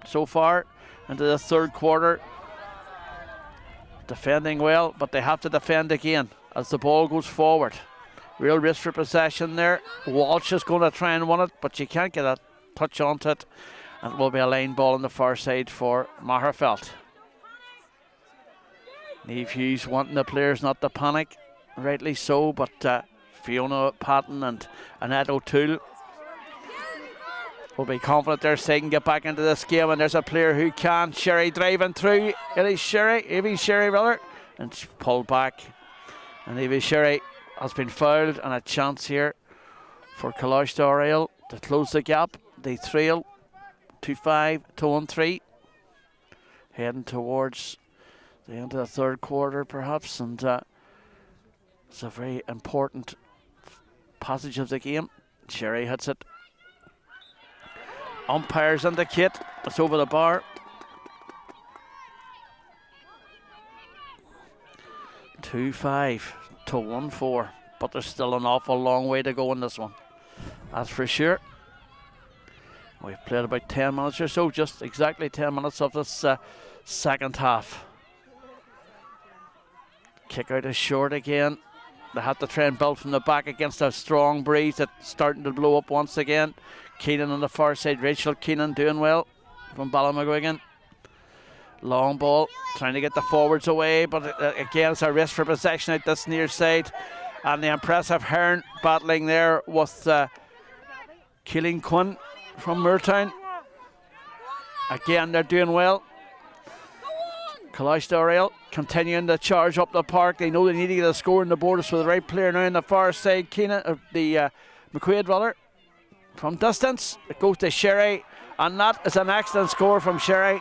S1: so far into the third quarter. Defending well, but they have to defend again as the ball goes forward. Real risk for possession there. Walsh is going to try and win it, but she can't get a touch onto it. And it will be a line ball on the far side for Magherafelt. Niamh Hughes wanting the players not to panic, rightly so, but Fiona Patton and Annette O'Toole will be confident they're saying get back into this game, and there's a player who can. Sherry driving through. Evie Sherry rather, and it's pulled back. And Evie Sherry has been fouled, and a chance here for Coláiste Oiriall to close the gap. They trail 2-5 to 1-3, heading towards the end of the third quarter perhaps, and it's a very important passage of the game. Sherry hits it. Umpires indicate it's over the bar. 2-5 to 1-4, but there's still an awful long way to go in this one, that's for sure. We've played about 10 minutes or so, just exactly 10 minutes of this second half. Kick out is short again. They have to try and build from the back against a strong breeze that's starting to blow up once again. Keenan on the far side, Rachel Keenan doing well from Ballymcguigan. Long ball, trying to get the forwards away, but again it's a risk for possession out this near side. And the impressive Hearn battling there with Keeling Quinn from Moortown. Again, they're doing well. Coláiste Oiriall continuing to charge up the park. They know they need to get a score in the borders for the right player now on the far side. Keenan, McQuaid rather, from distance. It goes to Sherry, and that is an excellent score from Sherry.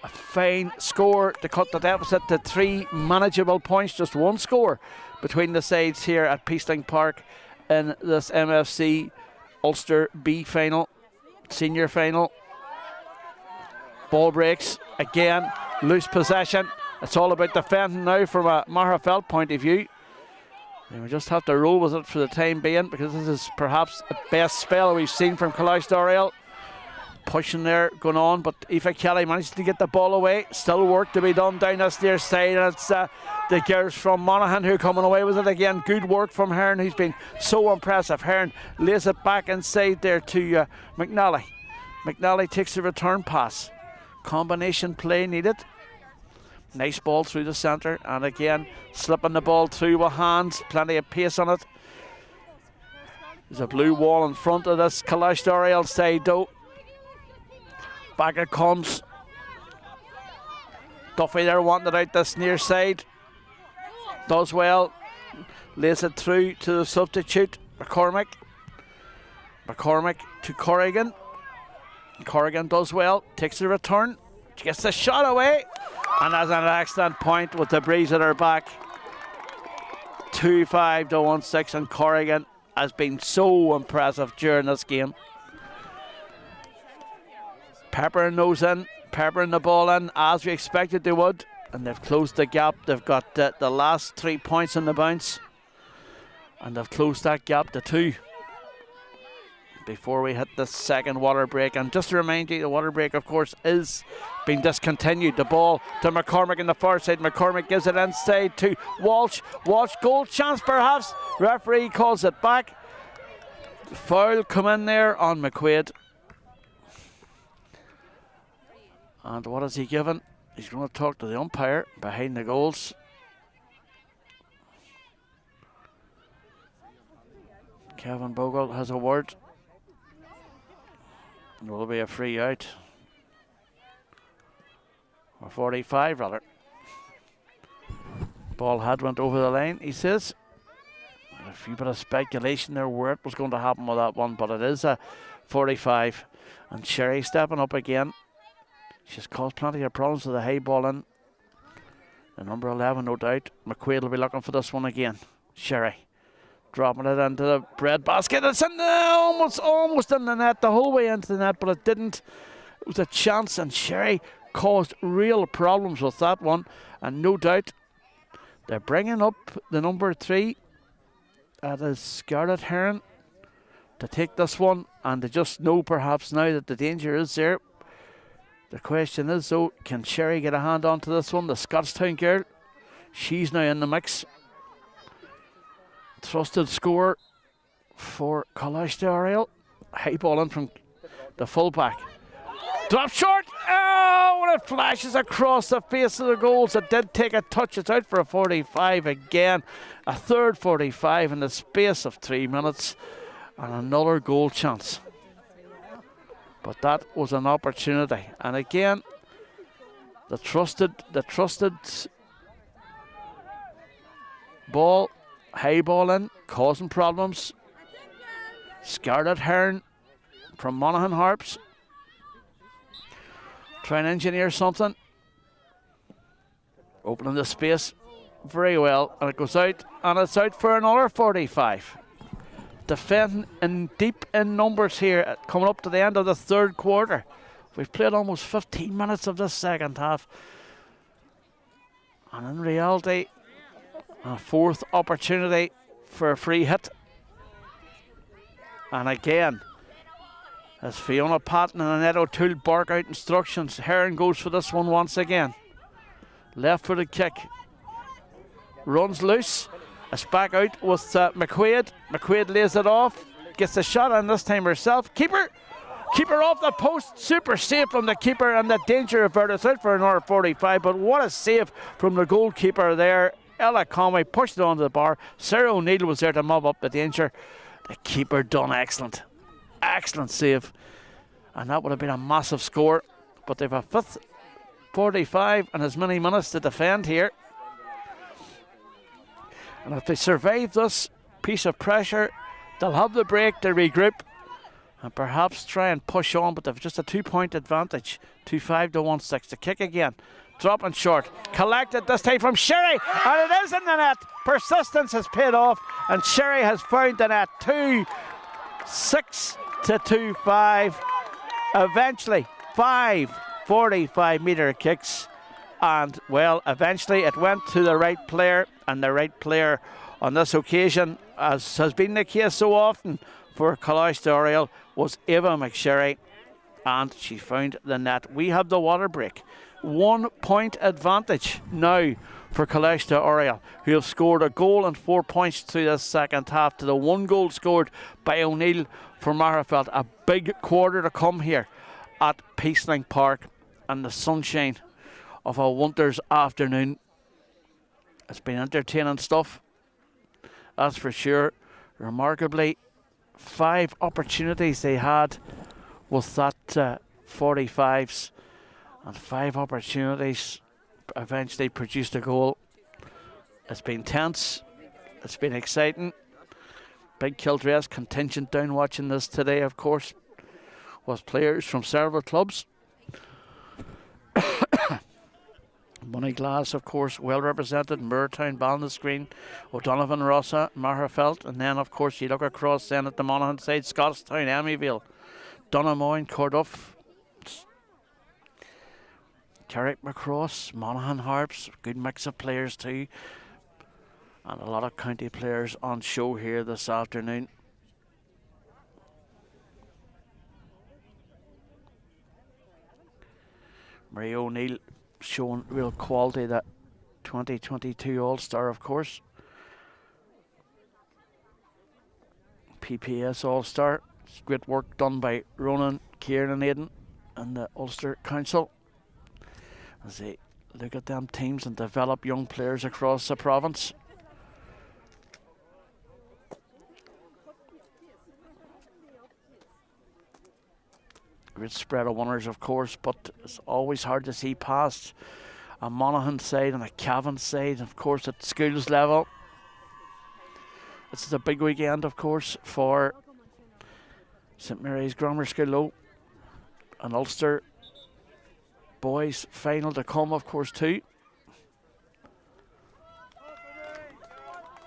S1: A fine score to cut the deficit to 3 manageable points, just one score between the sides here at Peacelink Park in this MFC Ulster B final, senior final. Ball breaks again, loose possession. It's all about defending now from a Magherafelt point of view. And we just have to roll with it for the time being, because this is perhaps the best spell we've seen from Coláiste Oiriall. Pushing there, going on, but Aoife Kelly managed to get the ball away. Still work to be done down this near side, and it's the girls from Monaghan who are coming away with it again. Good work from Hearn, who's been so impressive. Hearn lays it back inside there to McNally. McNally takes the return pass. Combination play needed. Nice ball through the centre, and again slipping the ball through with hands. Plenty of pace on it. There's a blue wall in front of this Coláiste Oiriall side though. Back it comes. Duffy there wanting it out this near side. Does well. Lays it through to the substitute, McCormick. McCormick to Corrigan. Corrigan does well. Takes the return. She gets the shot away. And that's an excellent point with the breeze at her back. 2-5 to 1-6, and Corrigan has been so impressive during this game. Peppering those in, peppering the ball in as we expected they would, and they've closed the gap. They've got the last 3 points on the bounce, and they've closed that gap to 2 before we hit the second water break. And just to remind you, the water break of course is being discontinued. The ball to McCormick in the far side. McCormick gives it inside to Walsh. Walsh, goal chance perhaps. Referee calls it back. Foul come in there on McQuaid. And what has he given? He's going to talk to the umpire behind the goals. Kevin Bogle has a word. There will be a free out. Or 45 rather. Ball had went over the line, he says. A few bit of speculation there where it was going to happen with that one, but it is a 45. And Sherry stepping up again. She's caused plenty of problems with the high ball in The number 11, no doubt. McQuaid will be looking for this one again. Sherry dropping it into the bread basket. It's in almost in the net, the whole way into the net, but it didn't. It was a chance, and Sherry caused real problems with that one. And no doubt they're bringing up the number 3. That is Scarlett Heron to take this one, and they just know perhaps now that the danger is there. The question is, though, can Sherry get a hand onto this one? The Scottstown girl, she's now in the mix. Trusted score for Coláiste Oiriall. High ball in from the fullback. Drop short. Oh, and it flashes across the face of the goals. It did take a touch. It's out for a 45 again. A third 45 in the space of 3 minutes. And another goal chance. But that was an opportunity. And again, the trusted ball, high ball in, causing problems. Scarlett Heron from Monaghan Harps. Trying to engineer something. Opening the space very well. And it goes out. And it's out for another 45. Defending in deep in numbers here, coming up to the end of the third quarter. We've played almost 15 minutes of this second half. And in reality, a fourth opportunity for a free hit. And again, as Fiona Patton and Annette O'Toole bark out instructions, Heron goes for this one once again. Left footed kick. Runs loose. It's back out with McQuaid. McQuaid lays it off. Gets the shot on this time herself. Keeper off the post. Super save from the keeper, and the danger averted. It's out for another 45. But what a save from the goalkeeper there. Ella Conway pushed it onto the bar. Sarah O'Neill was there to mop up the danger. The keeper done excellent. Excellent save. And that would have been a massive score. But they've a fifth 45 and as many minutes to defend here. And if they survive this piece of pressure, they'll have the break to regroup and perhaps try and push on, but they've just a 2-point advantage. 2-5 to 1-6 to kick again. Dropping short. Collected this time from Sherry, and it is in the net. Persistence has paid off, and Sherry has found the net. 2-6 to 2-5. Eventually, 5 45-metre kicks. And, well, eventually it went to the right player, and the right player on this occasion, as has been the case so often for Coláiste Oiriall, was Eva McSherry, and she found the net. We have the water break. 1-point advantage now for Coláiste Oiriall, who have scored a goal and 4 points through this second half to the 1 goal scored by O'Neill for Magherafelt. A big quarter to come here at Peacelink Park, and the sunshine of a winter's afternoon. It's been entertaining stuff, that's for sure. Remarkably, 5 opportunities they had with that 45s, and 5 opportunities eventually produced a goal. It's been tense, it's been exciting. Big Kildress contingent down watching this today, of course, with players from several clubs. Moneyglass, of course, well represented. Moortown, Ballinascreen, O'Donovan, Rossa, Magherafelt, and then, of course, you look across then at the Monaghan side, Scottstown, Emmyville, Donamoyne, Corduff, Carrickmacross, Monaghan Harps, good mix of players too, and a lot of county players on show here this afternoon. Marie O'Neill showing real quality, that 2022 All-Star, of course. PPS All-Star. It's great work done by Ronan, Kieran and Aidan and the Ulster Council as they look at them teams and develop young players across the province. Great spread of winners, of course, but it's always hard to see past a Monaghan side and a Cavan side, of course, at schools level. This is a big weekend, of course, for St Mary's Grammar School Low, and Ulster boys final to come, of course, too.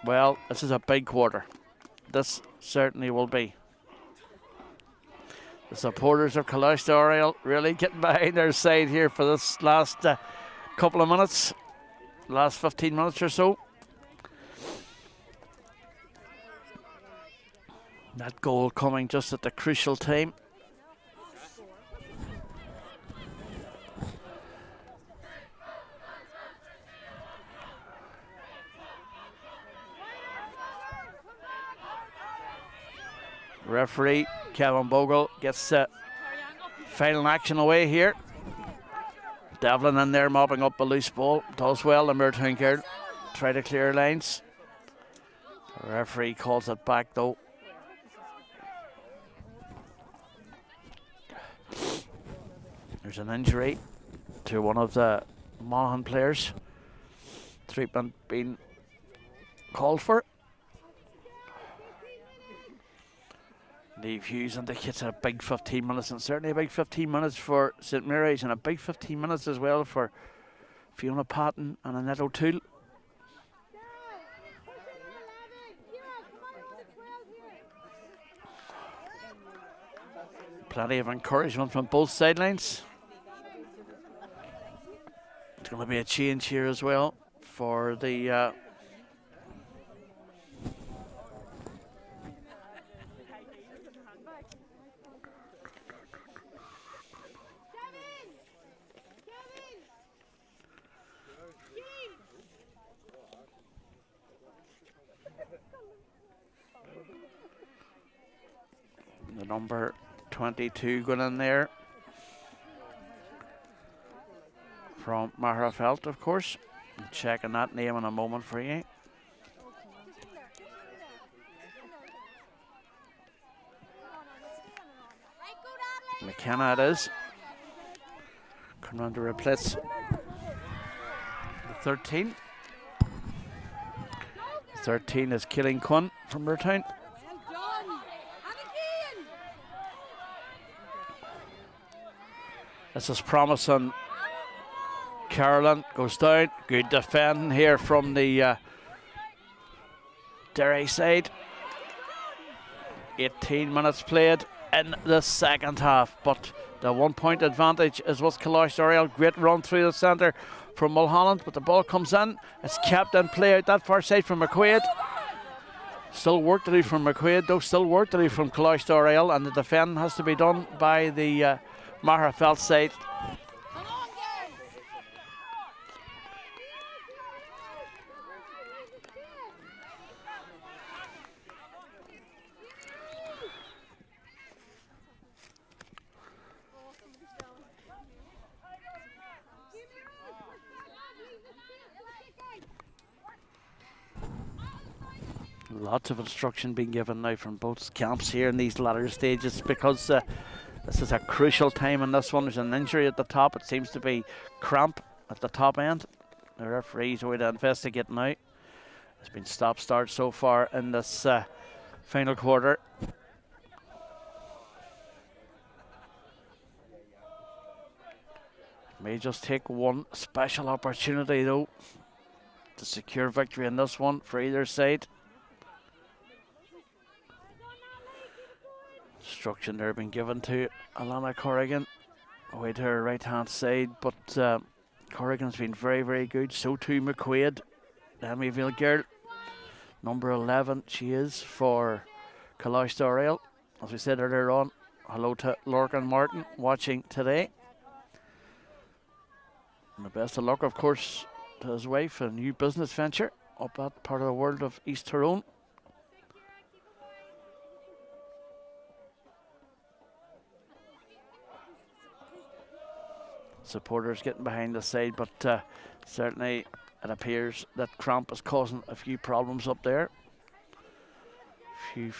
S1: Well, this is a big quarter. This certainly will be. The supporters of Coláiste Oiriall really getting behind their side here for this last couple of minutes, last 15 minutes or so. That goal coming just at the crucial time. Referee Kevin Bogle gets final action away here. Devlin in there mopping up a loose ball. Does well, the Mertown girl. Try to clear lines. The referee calls it back though. There's an injury to one of the Monaghan players. Treatment being called for. Leave Hughes indicates a big 15 minutes, and certainly a big 15 minutes for St Mary's, and a big 15 minutes as well for Fiona Patton and Annette O'Toole. Plenty of encouragement from both sidelines. It's going to be a change here as well for the number 22 going in there from Magherafelt, of course. I'm checking that name in a moment for you. McKenna it is. Coming on to replace the 13. 13 is Killing Quinn from Mertown. This is promising. Carolyn goes down. Good defending here from the Derry side. 18 minutes played in the second half, but the 1 point advantage is with Coláiste Oiriall. Great run through the centre from Mulholland, but the ball comes in. It's kept in play out that far side from McQuaid. Still work to do from McQuaid, though. Still work to do from Coláiste Oiriall, and the defending has to be done by the Magherafelt side. Lots of instruction being given now from both camps here in these latter stages, because this is a crucial time in this one. There's an injury at the top. It seems to be cramp at the top end. The referee's away to investigate now. It's been stop-start so far in this final quarter. May just take one special opportunity though to secure victory in this one for either side. Instruction there being given to Alana Corrigan away to her right hand side, but Corrigan's been very, very good. So too McQuaid, the Emmyville girl, number 11 she is for Coláiste Oiriall. As we said earlier on, hello to Lorcan Martin watching today, and the best of luck of course to his wife, a new business venture up that part of the world of East Tyrone. Supporters getting behind the side, but certainly it appears that cramp is causing a few problems up there. Few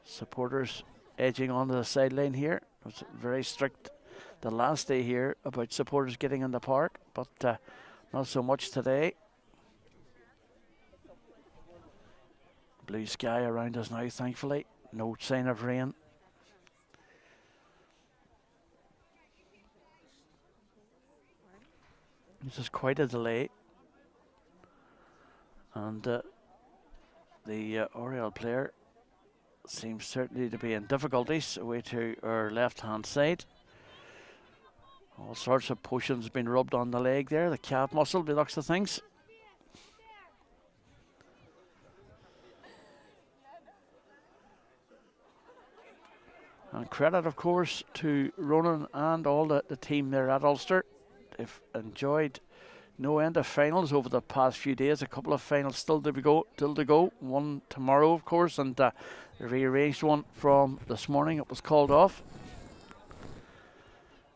S1: supporters edging onto the sideline here. It was very strict the last day here about supporters getting in the park, but not so much today. Blue sky around us now, thankfully. No sign of rain. This is quite a delay, and The Oiriall player seems certainly to be in difficulties away to our left-hand side. All sorts of potions been rubbed on the leg there, the calf muscle, by the looks of things. And credit, of course, to Ronan and all the team there at Ulster. They've enjoyed no end of finals over the past few days. A couple of finals still to go. One tomorrow, of course, and the rearranged one from this morning. It was called off.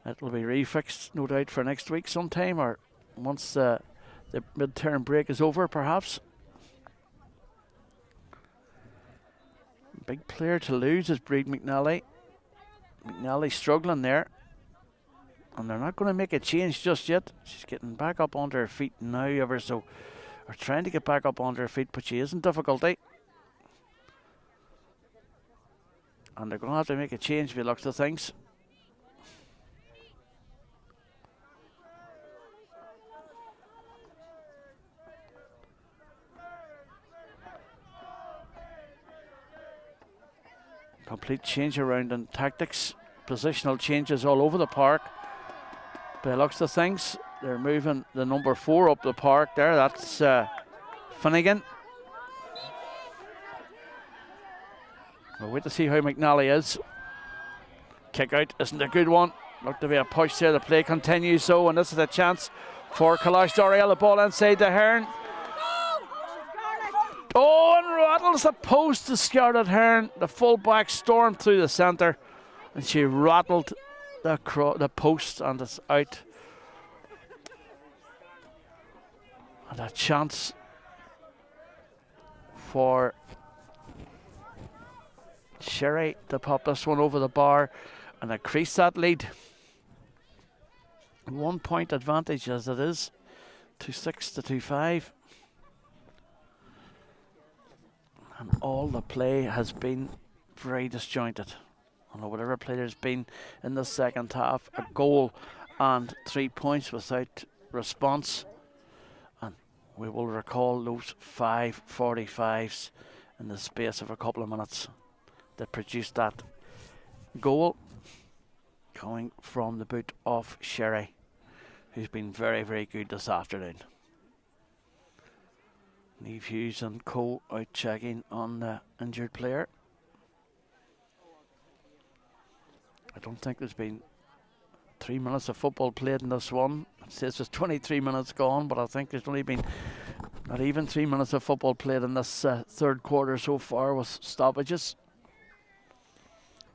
S1: It will be refixed, no doubt, for next week sometime, or once the mid-term break is over, perhaps. Big player to lose is Breed McNally. McNally struggling there. And they're not going to make a change just yet. She's getting back up onto her feet now, ever so. Or trying to get back up onto her feet, but she is in difficulty. And they're going to have to make a change by the looks of things. Complete change around in tactics. Positional changes all over the park. By the looks of things, they're moving the number 4 up the park there. That's Finnegan. We'll wait to see how McNally is. Kick out isn't a good one. Looked to be a push there. The play continues so, and this is a chance for Coláiste Oiriall. The ball inside the Hearn. Oh, and rattles the post to Scarlett Hearn. The full back stormed through the centre, and she rattled the post, and it's out. And a chance for Sherry to pop this one over the bar and increase that lead. 1 point advantage as it is. 2-6 to 2-5. And all the play has been very disjointed. And whatever play there's been in the second half, a goal and 3 points without response. And we will recall those 5 45s in the space of a couple of minutes that produced that goal, coming from the boot of Sherry, who's been very, very good this afternoon. Niamh Hughes and co out checking on the injured player. I don't think there's been 3 minutes of football played in this one. It says there's 23 minutes gone, but I think there's only been not even 3 minutes of football played in this third quarter so far with stoppages.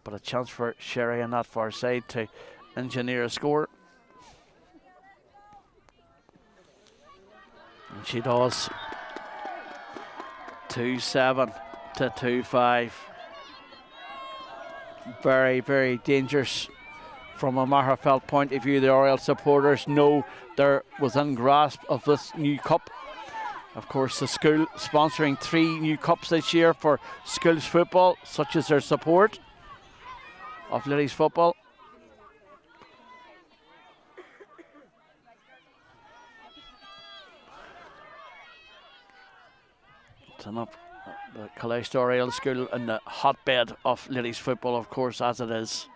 S1: But a chance for Sherry on that far side to engineer a score. And she does. 2-7 to 2-5. Very, very dangerous from a Magherafelt point of view. The Oiriall supporters know they're within grasp of this new cup. Of course, the school sponsoring 3 new cups this year for schools football, such as their support of ladies football. Up the Coláiste Oiriall School in the hotbed of ladies football, of course, as it is.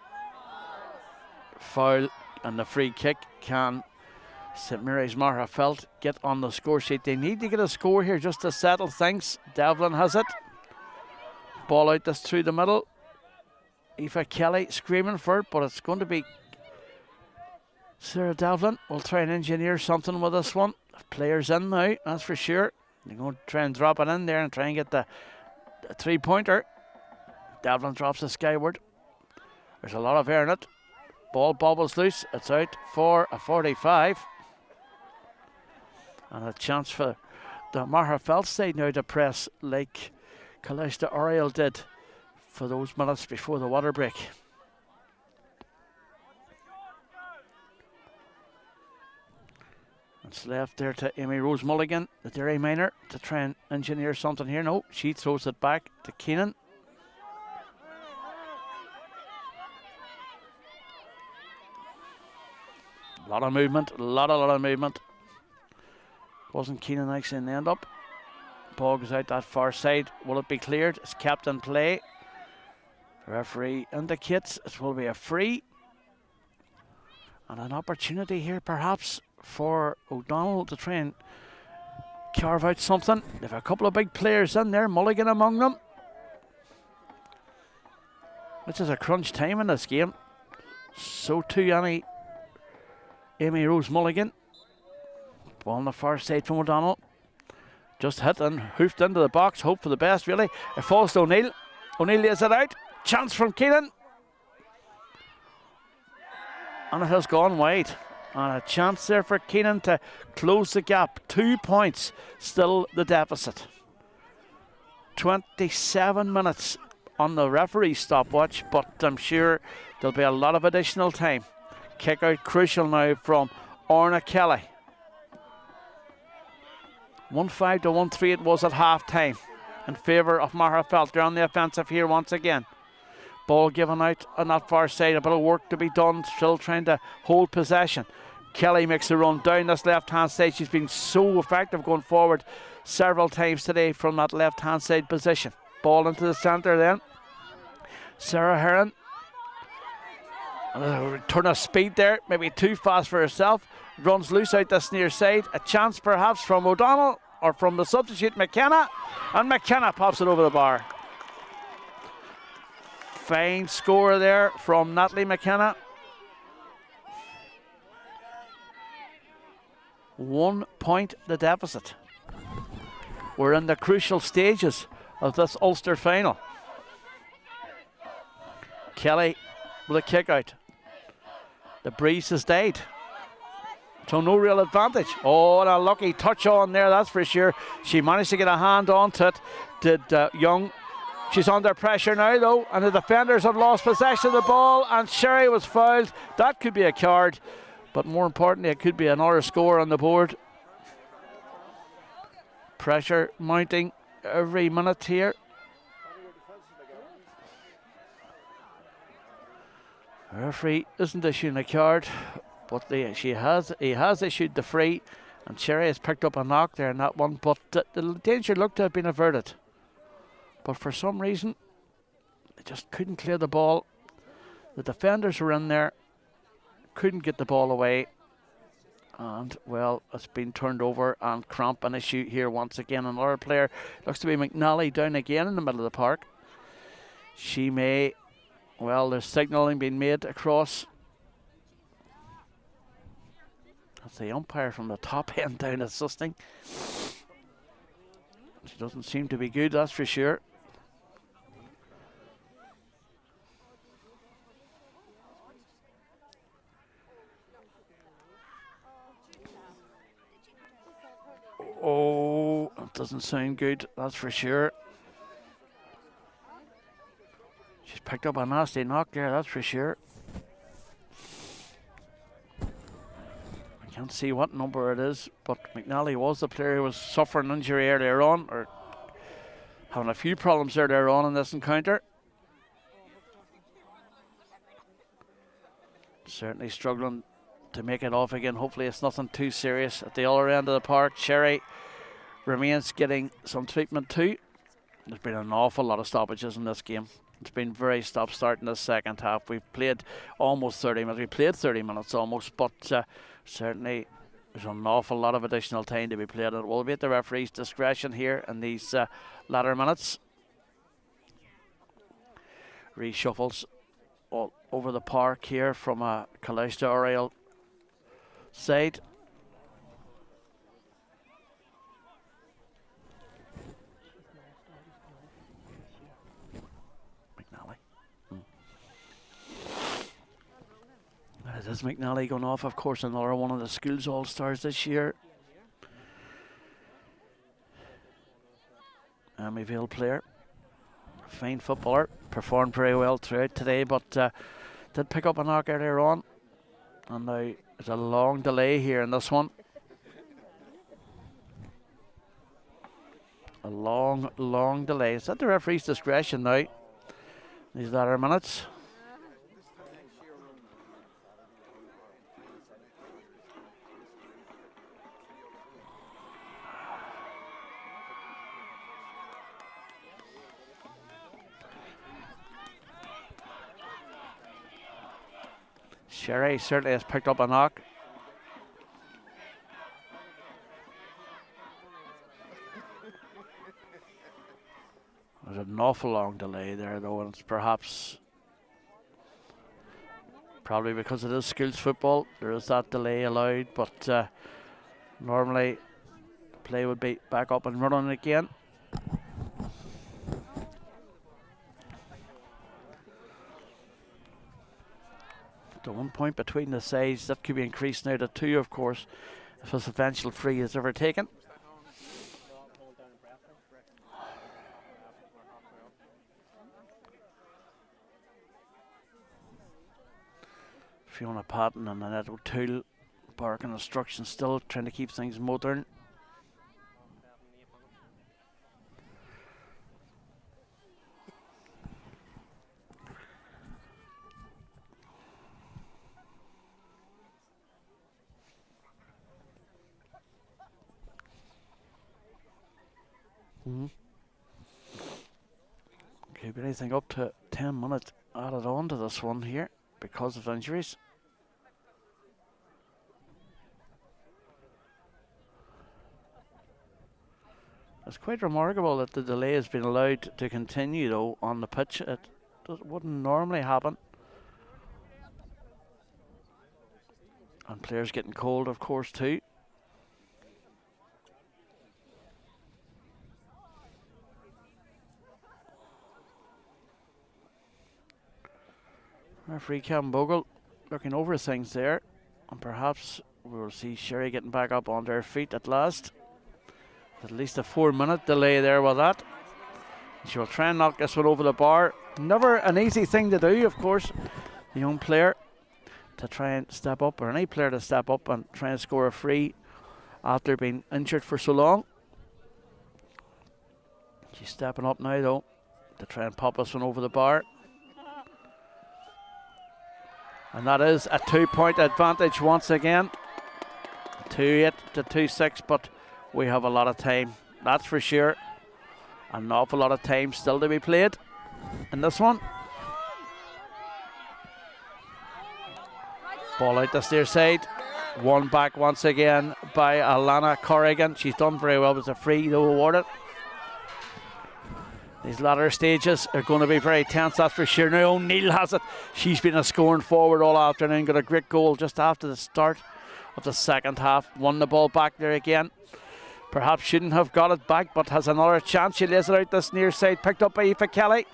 S1: Foul and the free kick. Can St Mary's Magherafelt get on the score sheet? They need to get a score here just to settle things. Devlin has it. Ball out this through the middle. Aoife Kelly screaming for it, but it's going to be Sarah Devlin. Will try and engineer something with this one. Players in now, that's for sure. They're going to try and drop it in there and try and get the 3-pointer. Devlin drops it skyward. There's a lot of air in it. Ball bobbles loose. It's out for a 45. And a chance for the Magherafelt side now to press like Coláiste Oiriall did for those minutes before the water break. It's left there to Amy Rose Mulligan, the Derry minor, to try and engineer something here. No, she throws it back to Keenan. A lot of movement, a lot of movement. Wasn't Keenan actually in the end up. Ball goes out that far side. Will it be cleared? It's kept in play. The referee indicates it will be a free. And an opportunity here perhaps for O'Donnell to try and carve out something. They've a couple of big players in there, Mulligan among them. This is a crunch time in this game. So too Amy Rose Mulligan. Ball on the far side from O'Donnell. Just hit and hoofed into the box. Hope for the best, really. It falls to O'Neill. O'Neill lays it out. Chance from Keenan. And it has gone wide. And a chance there for Keenan to close the gap. 2 points, still the deficit. 27 minutes on the referee stopwatch, but I'm sure there'll be a lot of additional time. Kick out crucial now from Orna Kelly. 1-5 to 1-3 it was at half time in favour of Magherafelt. They're on the offensive here once again. Ball given out on that far side. A bit of work to be done. Still trying to hold possession. Kelly makes a run down this left hand side. She's been so effective going forward several times today from that left hand side position. Ball into the centre then. Sarah Heron. A return of speed there. Maybe too fast for herself. Runs loose out this near side. A chance perhaps from O'Donnell or from the substitute McKenna. And McKenna pops it over the bar. Fine score there from Natalie McKenna. 1 point the deficit. We're in the crucial stages of this Ulster final. Kelly with a kick out. The breeze has died. So no real advantage. Oh, and a lucky touch on there, that's for sure. She managed to get a hand onto it. Did Young. She's under pressure now though, and the defenders have lost possession of the ball, and Sherry was fouled. That could be a card, but more importantly it could be another score on the board. Pressure mounting every minute here. The referee isn't issuing a card, but he has issued the free, and Sherry has picked up a knock there in that one, but the danger looked to have been averted. But for some reason, they just couldn't clear the ball. The defenders were in there, couldn't get the ball away. And, well, it's been turned over, and cramp an issue here once again. Another player, looks to be McNally, down again in the middle of the park. She may, well, there's signalling being made across. That's the umpire from the top end down assisting. She doesn't seem to be good, that's for sure. Oh, it doesn't sound good, that's for sure. She's picked up a nasty knock there, that's for sure. I can't see what number it is, but McNally was the player who was suffering injury earlier on, or having a few problems earlier on in this encounter. Certainly struggling to make it off again. Hopefully it's nothing too serious. At the other end of the park, Sherry remains getting some treatment too. There's been an awful lot of stoppages in this game. It's been very stop-start in the second half. We've played almost 30 minutes. We played 30 minutes almost, but certainly there's an awful lot of additional time to be played. It will be at the referee's discretion here in these latter minutes. Reshuffles all over the park here from a Coláiste Oiriall side. McNally. It is McNally going off, of course, another one of the schools all-stars this year. Amityville player. Fine footballer. Performed very well throughout today, but did pick up a knock earlier on. And now there's a long delay here in this one. A long delay. It's at the referee's discretion now. These latter minutes. Sherry certainly has picked up a knock. There's an awful long delay there though, and it's probably because it is schools football, there is that delay allowed, but normally play would be back up and running again. The 1 point between the sides, that could be increased now to 2, of course, if this eventual free is ever taken. Fiona Patton and Annette O'Toole barking instructions still, trying to keep things modern. Could be anything up to 10 minutes added on to this one here because of injuries. It's quite remarkable that the delay has been allowed to continue though on the pitch. It wouldn't normally happen. And players getting cold, of course, too. Referee Cam Bogle looking over things there, and perhaps we will see Sherry getting back up on their feet at last. At least a 4-minute delay there with that. She will try and knock this one over the bar. Never an easy thing to do, of course, the young player to try and step up, or any player to step up and try and score a free after being injured for so long. She's stepping up now though to try and pop this one over the bar. And that is a 2-point advantage once again. 2-8 to 2-6, but we have a lot of time, that's for sure. An awful lot of time still to be played in this one. Ball out the steer side. One back once again by Alana Corrigan. She's done very well with a free though awarded. These latter stages are going to be very tense, that's for sure. Now O'Neill has it. She's been a scoring forward all afternoon. Got a great goal just after the start of the second half. Won the ball back there again. Perhaps shouldn't have got it back, but has another chance. She lays it out this near side. Picked up by Aoife Kelly.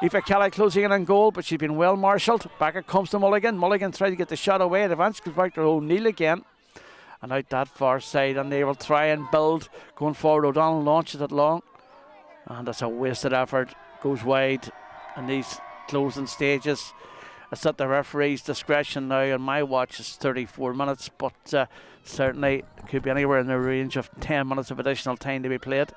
S1: Aoife Kelly closing in on goal, but she's been well marshalled. Back it comes to Mulligan. Mulligan tried to get the shot away. Advance goes back to O'Neill again. And out that far side, and they will try and build. Going forward, O'Donnell launches it long. And it's a wasted effort, goes wide in these closing stages. It's at the referee's discretion now, and my watch is 34 minutes, but certainly it could be anywhere in the range of 10 minutes of additional time to be played.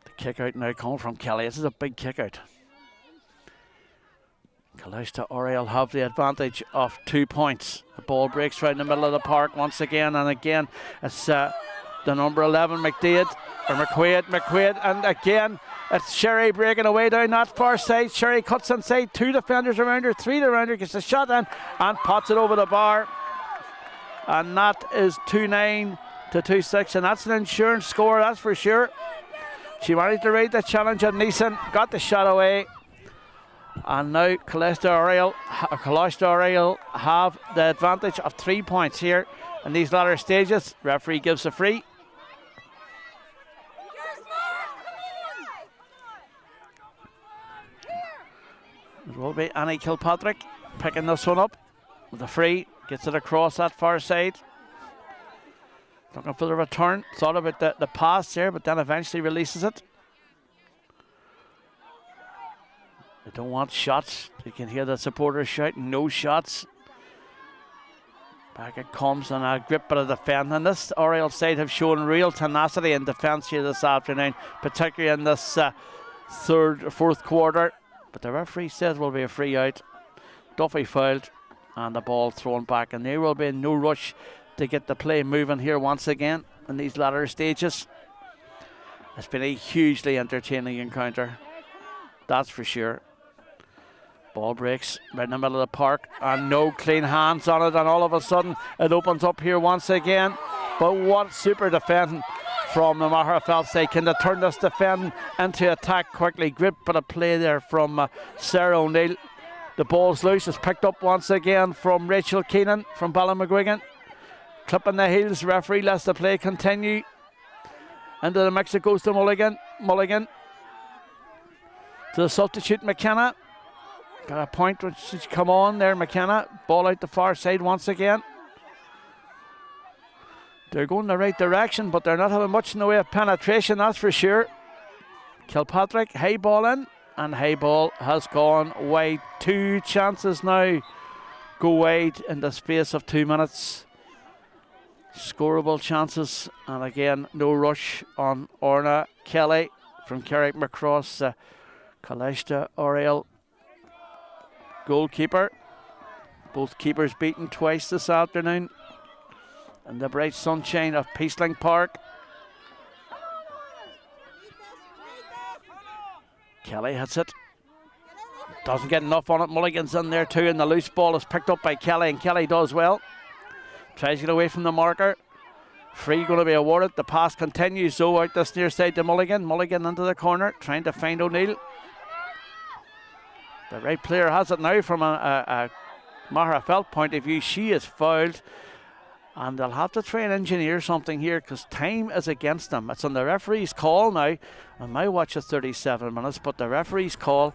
S1: The kick out now coming from Kelly. This is a big kick out. Coláiste Oiriall have the advantage of 2 points. The ball breaks right in the middle of the park once again, and again it's the number 11 McQuaid, and again it's Sherry breaking away down that far side. Sherry cuts inside, 2 defenders around her, 3 around her, gets the shot in and pots it over the bar, and that is 2-9 to 2-6, and that's an insurance score, that's for sure. She managed to read the challenge at Neeson, got the shot away, and now Coláiste Oiriall have the advantage of 3 points here in these latter stages. Referee gives a free. It will be Annie Kilpatrick picking this one up with a free. Gets it across that far side. Looking for the return. Thought about the pass there, but then eventually releases it. They don't want shots. You can hear the supporters shouting, no shots. Back it comes, and a grip bit of defence. And this Oiriall side have shown real tenacity in defence here this afternoon, particularly in this fourth quarter. But the referee says will be a free out. Duffy fouled, and the ball thrown back, and there will be no rush to get the play moving here once again in these latter stages. It's been a hugely entertaining encounter, that's for sure. Ball breaks right in the middle of the park and no clean hands on it, and all of a sudden it opens up here once again. But what super defending from the Magherafelt side. Can they turn this defending into attack quickly? Great bit of play there from Sarah O'Neill. The ball's loose. It's picked up once again from Rachel Keenan from Ballymcguigan. Clipping the heels. Referee lets the play continue. Into the mix it goes to Mulligan. Mulligan to the substitute McKenna. Got a point which should come on there, McKenna. Ball out the far side once again. They're going the right direction, but they're not having much in the way of penetration, that's for sure. Kilpatrick, high ball in, and high ball has gone wide. 2 chances now go wide in the space of 2 minutes. Scoreable chances, and again, no rush on Orna Kelly from Carrickmacross. Coláiste, Oiriall, goalkeeper. Both keepers beaten twice this afternoon in the bright sunshine of Peacelink Park. Kelly hits it. Doesn't get enough on it. Mulligan's in there too, and the loose ball is picked up by Kelly, and Kelly does well. Tries to get away from the marker. Free going to be awarded. The pass continues though out this near side to Mulligan. Mulligan into the corner, trying to find O'Neill. The right player has it now from a Magherafelt point of view. She is fouled, and they'll have to try and engineer something here because time is against them. It's on the referee's call now, and my watch is 37 minutes, but the referee's call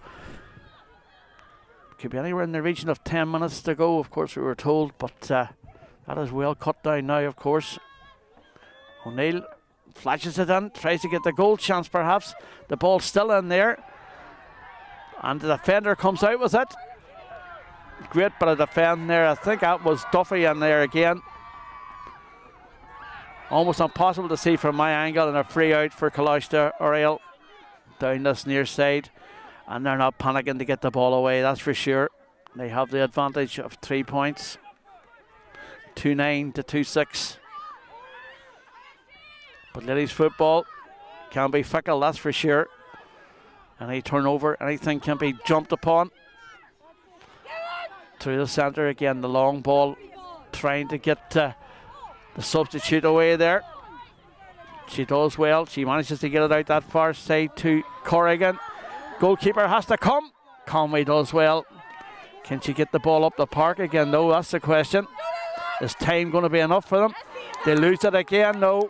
S1: could be anywhere in the region of 10 minutes to go, of course we were told, but that is well cut down now, of course. O'Neill flashes it in, tries to get the goal chance perhaps. The ball's still in there, and the defender comes out with it. Great bit of defending there. I think that was Duffy in there again. Almost impossible to see from my angle, and a free out for Coláiste Oiriall down this near side, and they're not panicking to get the ball away, that's for sure. They have the advantage of 3 points. 2-9 to 2-6. But ladies football can be fickle, that's for sure. Any turnover, anything can be jumped upon. Through the centre again, the long ball, trying to get the substitute away there. She does well. She manages to get it out that far side to Corrigan. Goalkeeper has to come. Conway does well. Can she get the ball up the park again? No, that's the question. Is time going to be enough for them? They lose it again. No.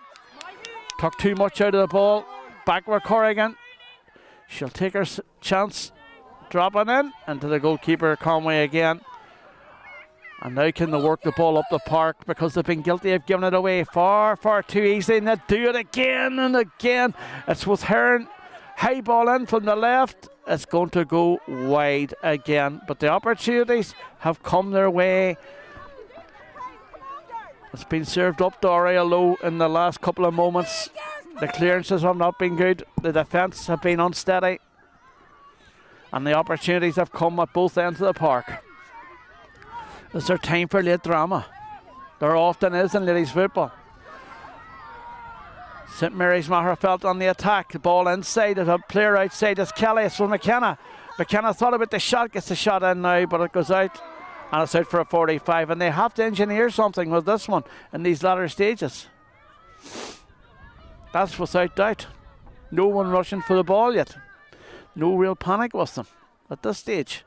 S1: Took too much out of the ball. Backward Corrigan. She'll take her chance. Dropping in into the goalkeeper Conway again. And now can they work the ball up the park because they've been guilty of giving it away far, far too easily. And they do it again and again. It's with Hearn. High ball in from the left. It's going to go wide again. But the opportunities have come their way. It's been served up to Oiriall low in the last couple of moments. The clearances have not been good. The defence have been unsteady. And the opportunities have come at both ends of the park. Is there time for late drama? There often is in ladies football. St Mary's Magherafelt on the attack. The ball inside. There's a player outside. It's Kelly. It's from McKenna. McKenna thought about the shot. Gets the shot in now, but it goes out. And it's out for a 45. And they have to engineer something with this one in these latter stages. That's without doubt. No one rushing for the ball yet. No real panic with them at this stage.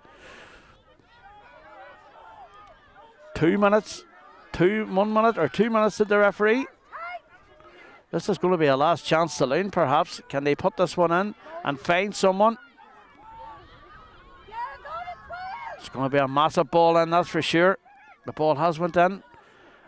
S1: 2 minutes, 1 minute or 2 minutes to the referee. This is going to be a last chance saloon perhaps. Can they put this one in and find someone? It's going to be a massive ball in, that's for sure. The ball has went in.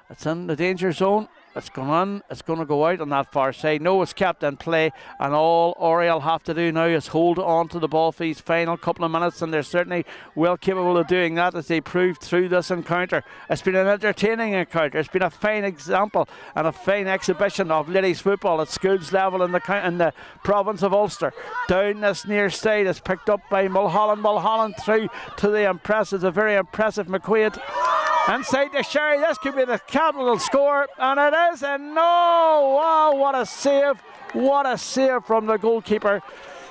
S1: It's in the danger zone. It's gone on. It's going to go out on that far side. No, it's kept in play, and all Oiriall have to do now is hold on to the ball for these final couple of minutes, and they're certainly well capable of doing that as they proved through this encounter. It's been an entertaining encounter. It's been a fine example and a fine exhibition of ladies football at schools level in the province of Ulster. Down this near side is picked up by Mulholland. Mulholland through to the impressive, a very impressive McQuaid. Inside to Sherry, this could be the capital score, and it is, and no! Wow, what a save What a save from the goalkeeper.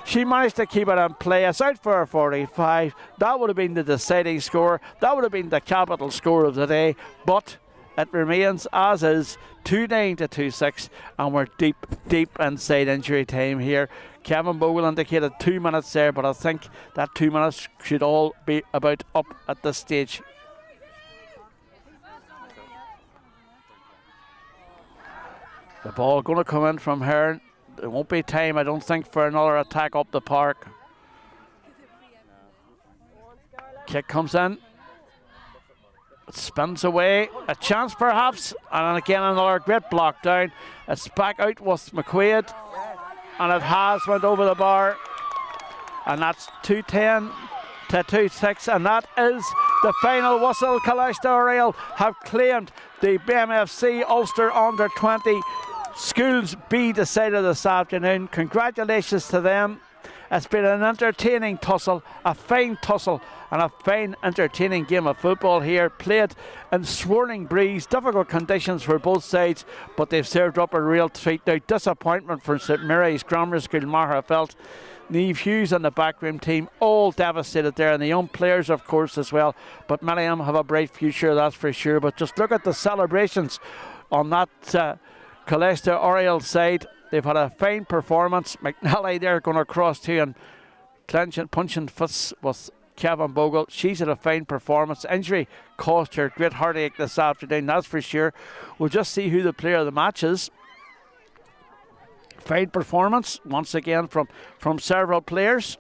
S1: She managed to keep it in play. It's out for a 45. That would have been the deciding score. That would have been the capital score of the day. But it remains as is, 2-9 to 2-6, and we're deep inside injury time here. Kevin Bogle indicated 2 minutes there, but I think that 2 minutes should all be about up at this stage. The ball going to come in from Hearn. There won't be time, I don't think, for another attack up the park. Kick comes in. It spins away. A chance perhaps. And again another great block down. It's back out with McQuaid. And it has went over the bar. And that's 2-10 to 2-6. And that is the final whistle. Coláiste Oiriall have claimed the BMFC Ulster Under 20 Schools B decided this afternoon. Congratulations to them. It's been an entertaining tussle, a fine tussle, and a fine entertaining game of football here, played in swirling breeze, difficult conditions for both sides, but they've served up a real treat. Now, disappointment for St Mary's Grammar School, Magherafelt. Niamh Hughes and the backroom team all devastated there, and the young players of course as well, but many of them have a bright future, that's for sure. But just look at the celebrations on that Coláiste Oiriall side. They've had a fine performance. McNally there going across too and clenching, punching fists with Kevin Bogle. She's had a fine performance. Injury cost her great heartache this afternoon, that's for sure. We'll just see who the player of the match is. Fine performance once again from several players.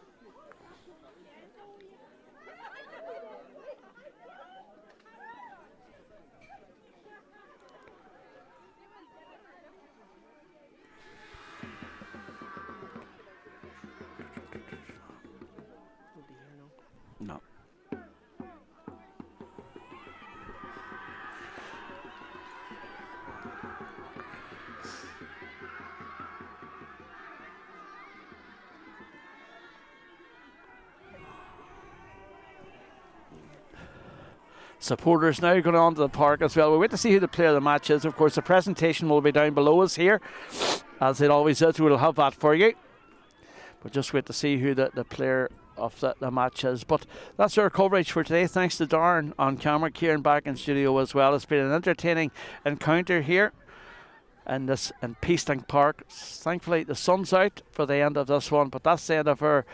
S1: No. Supporters now going on to the park as well. We'll wait to see who the player of the match is. Of course, the presentation will be down below us here, as it always is. We'll have that for you. But just wait to see who the player of the match is. But that's our coverage for today. Thanks to Darren on camera, Kieran back in studio as well. It's been an entertaining encounter here in Peacelink Park. Thankfully the sun's out for the end of this one, but that's the end of our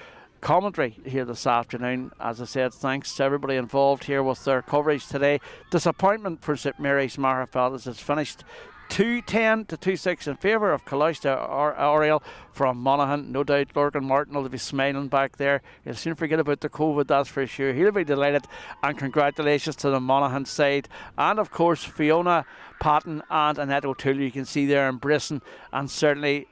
S1: commentary here this afternoon. As I said, thanks to everybody involved here with their coverage today. Disappointment for St Mary's Magherafelt as it's finished 2-10 to 2-6 in favour of Coláiste Oiriall from Monaghan. No doubt Lorcan Martin will be smiling back there. He'll soon forget about the COVID, that's for sure. He'll be delighted, and congratulations to the Monaghan side, and of course Fiona Patton and Annette O'Toole, you can see there embracing and certainly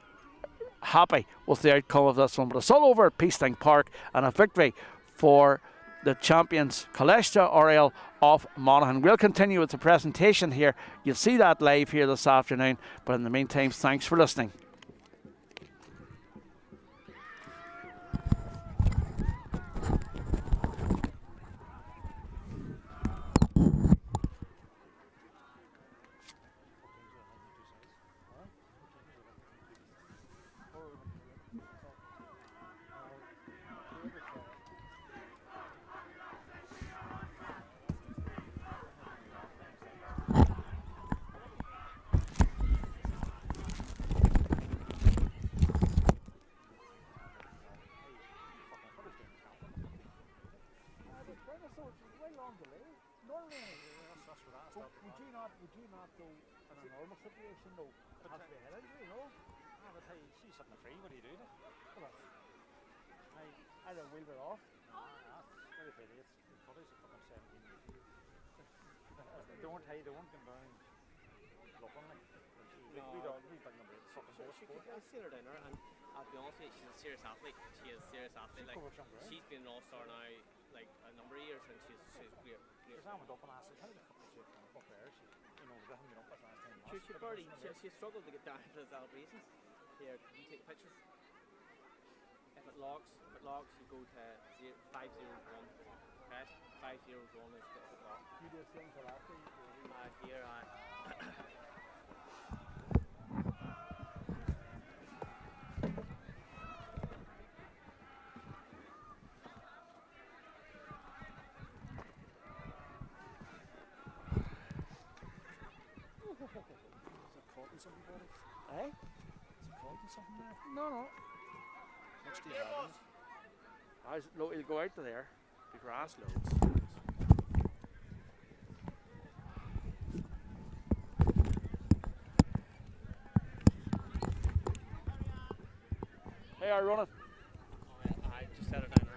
S1: happy with the outcome of this one. But it's all over at Peacelink Park, and a victory for the champions Coláiste Oiriall of Monaghan. We'll continue with the presentation here. You'll see that live here this afternoon, but in the meantime, thanks for listening. Would you not go in a normal situation though? Have the head injury, no?
S2: I would say she's sitting free. What do you do then?
S1: Well, either wheel it off.
S2: That's very pity. It's probably fucking 17. They weren't going down looking like. We bring them out fucking horse.
S3: I've seen her down there, and I'll be honest with you, she's a serious athlete. She is a serious athlete. Like, she's been an all-star now like a number of years, and she's great.
S2: Because I went up and asked her, how the fuck is she up there? They haven't been up as last time.
S3: She struggled to get down for the celebrations. Here, can you take pictures? If it logs, you go to 501. Okay, 501 is the log.
S1: You do the same for that thing?
S3: Here,
S2: and something, Paddy?
S1: Eh?
S2: Is it called and something there?
S1: No, no.
S2: Much do you have in it?
S1: He'll go out to there. The grass.
S2: Loads.
S1: Hey, are you running?
S3: Oh, yeah, I just set it down there.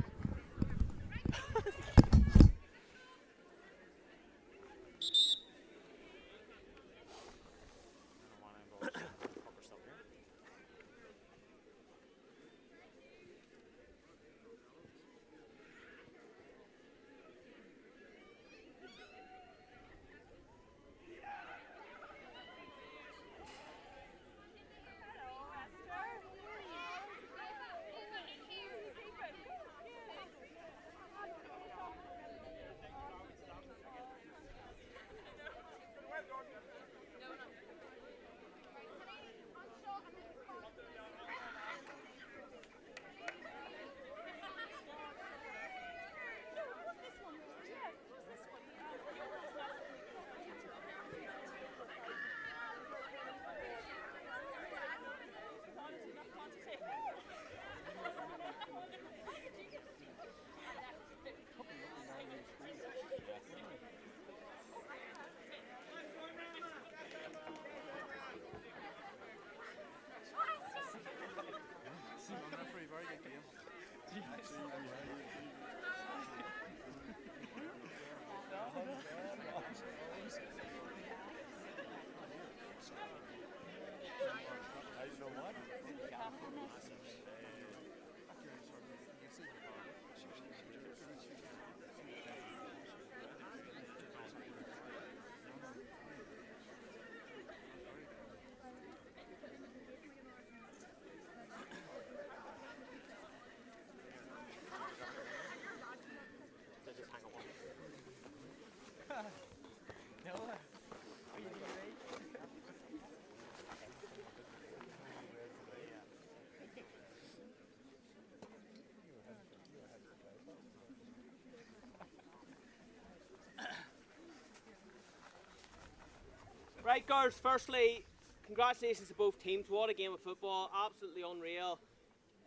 S3: Right, girls, firstly, congratulations to both teams. What a game of football, absolutely unreal.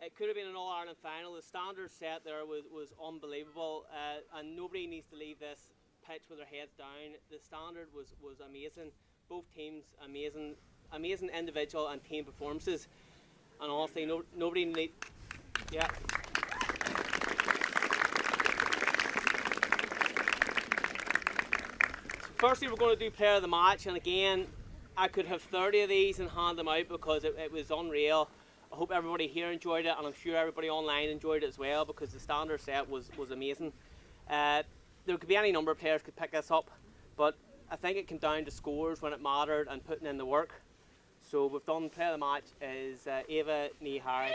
S3: It could have been an All-Ireland final. The standard set there was unbelievable, and nobody needs to leave this pitch with their heads down. The standard was amazing. Both teams, amazing individual and team performances. And honestly, nobody need, yeah. Firstly, we're going to do player of the match, and again, I could have 30 of these and hand them out because it was unreal. I hope everybody here enjoyed it, and I'm sure everybody online enjoyed it as well because the standard set was amazing. There could be any number of players could pick this up, but I think it came down to scores when it mattered and putting in the work. So we've done player of the match is Ava Nihari.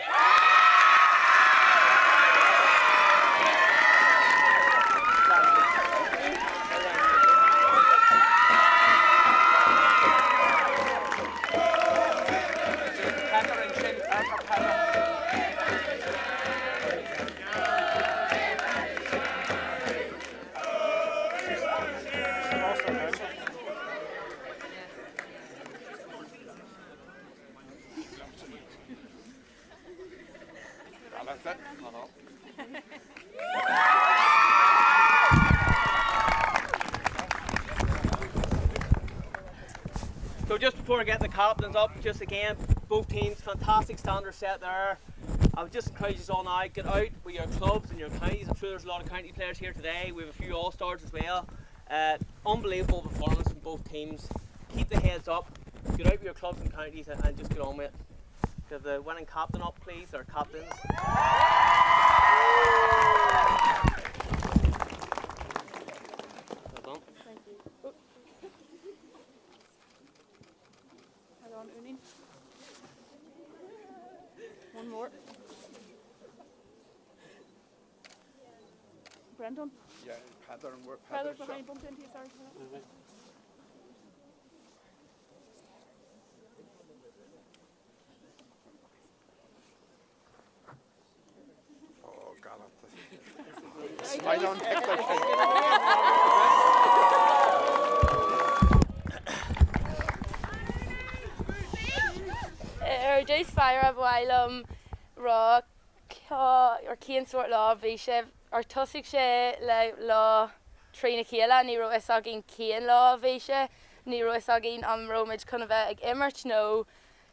S3: So just before I get the captains up, just again, both teams, fantastic standard set there. I would just encourage you all now, get out with your clubs and your counties. I'm sure there's a lot of county players here today. We have a few all-stars as well. Unbelievable performance from both teams. Keep the heads up, get out with your clubs and counties and just get on with it. Give the winning captain up please, or captains. Well done.
S4: Thank you. Oh. Hold on, Unin. One more. Brendan.
S5: Yeah, Heather and work.
S4: Heather's behind, bumped into you, sorry.
S5: Oh, gallant. Smile on TikTok.
S6: fire a bhhailm rá ar cían sort lá bhí sé ar tosaigh sé le lá trína chéile ní ro is a gin cían lá bhí sé ní ro is a gin am roid chuna bheith ag immert nó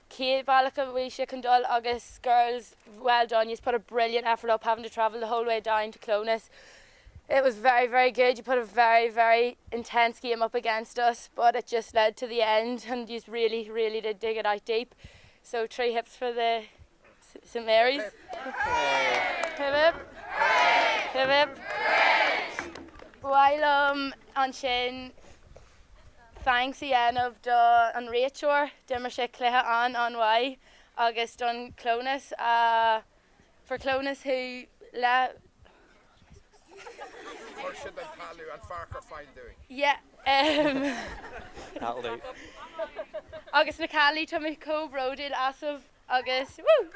S6: cé bailach bhí sé condol agus girls well done, you put a brilliant effort up having to travel the whole way down to Clonus. It was very, very good. You put a very, very intense game up against us, but it just led to the end, and you really, really did dig it out deep. So 3 hips for the St Mary's. Hip hip. Hip hip. While an sin, thanks again of the an Rachel, dimmer sé cléthe an why, agus don Clonus, for Clonus who
S5: Should I tell you and Farker fine doing?
S6: yeah,
S3: That'll do.
S6: agus na Cali to me co-brodil as of agus, woo!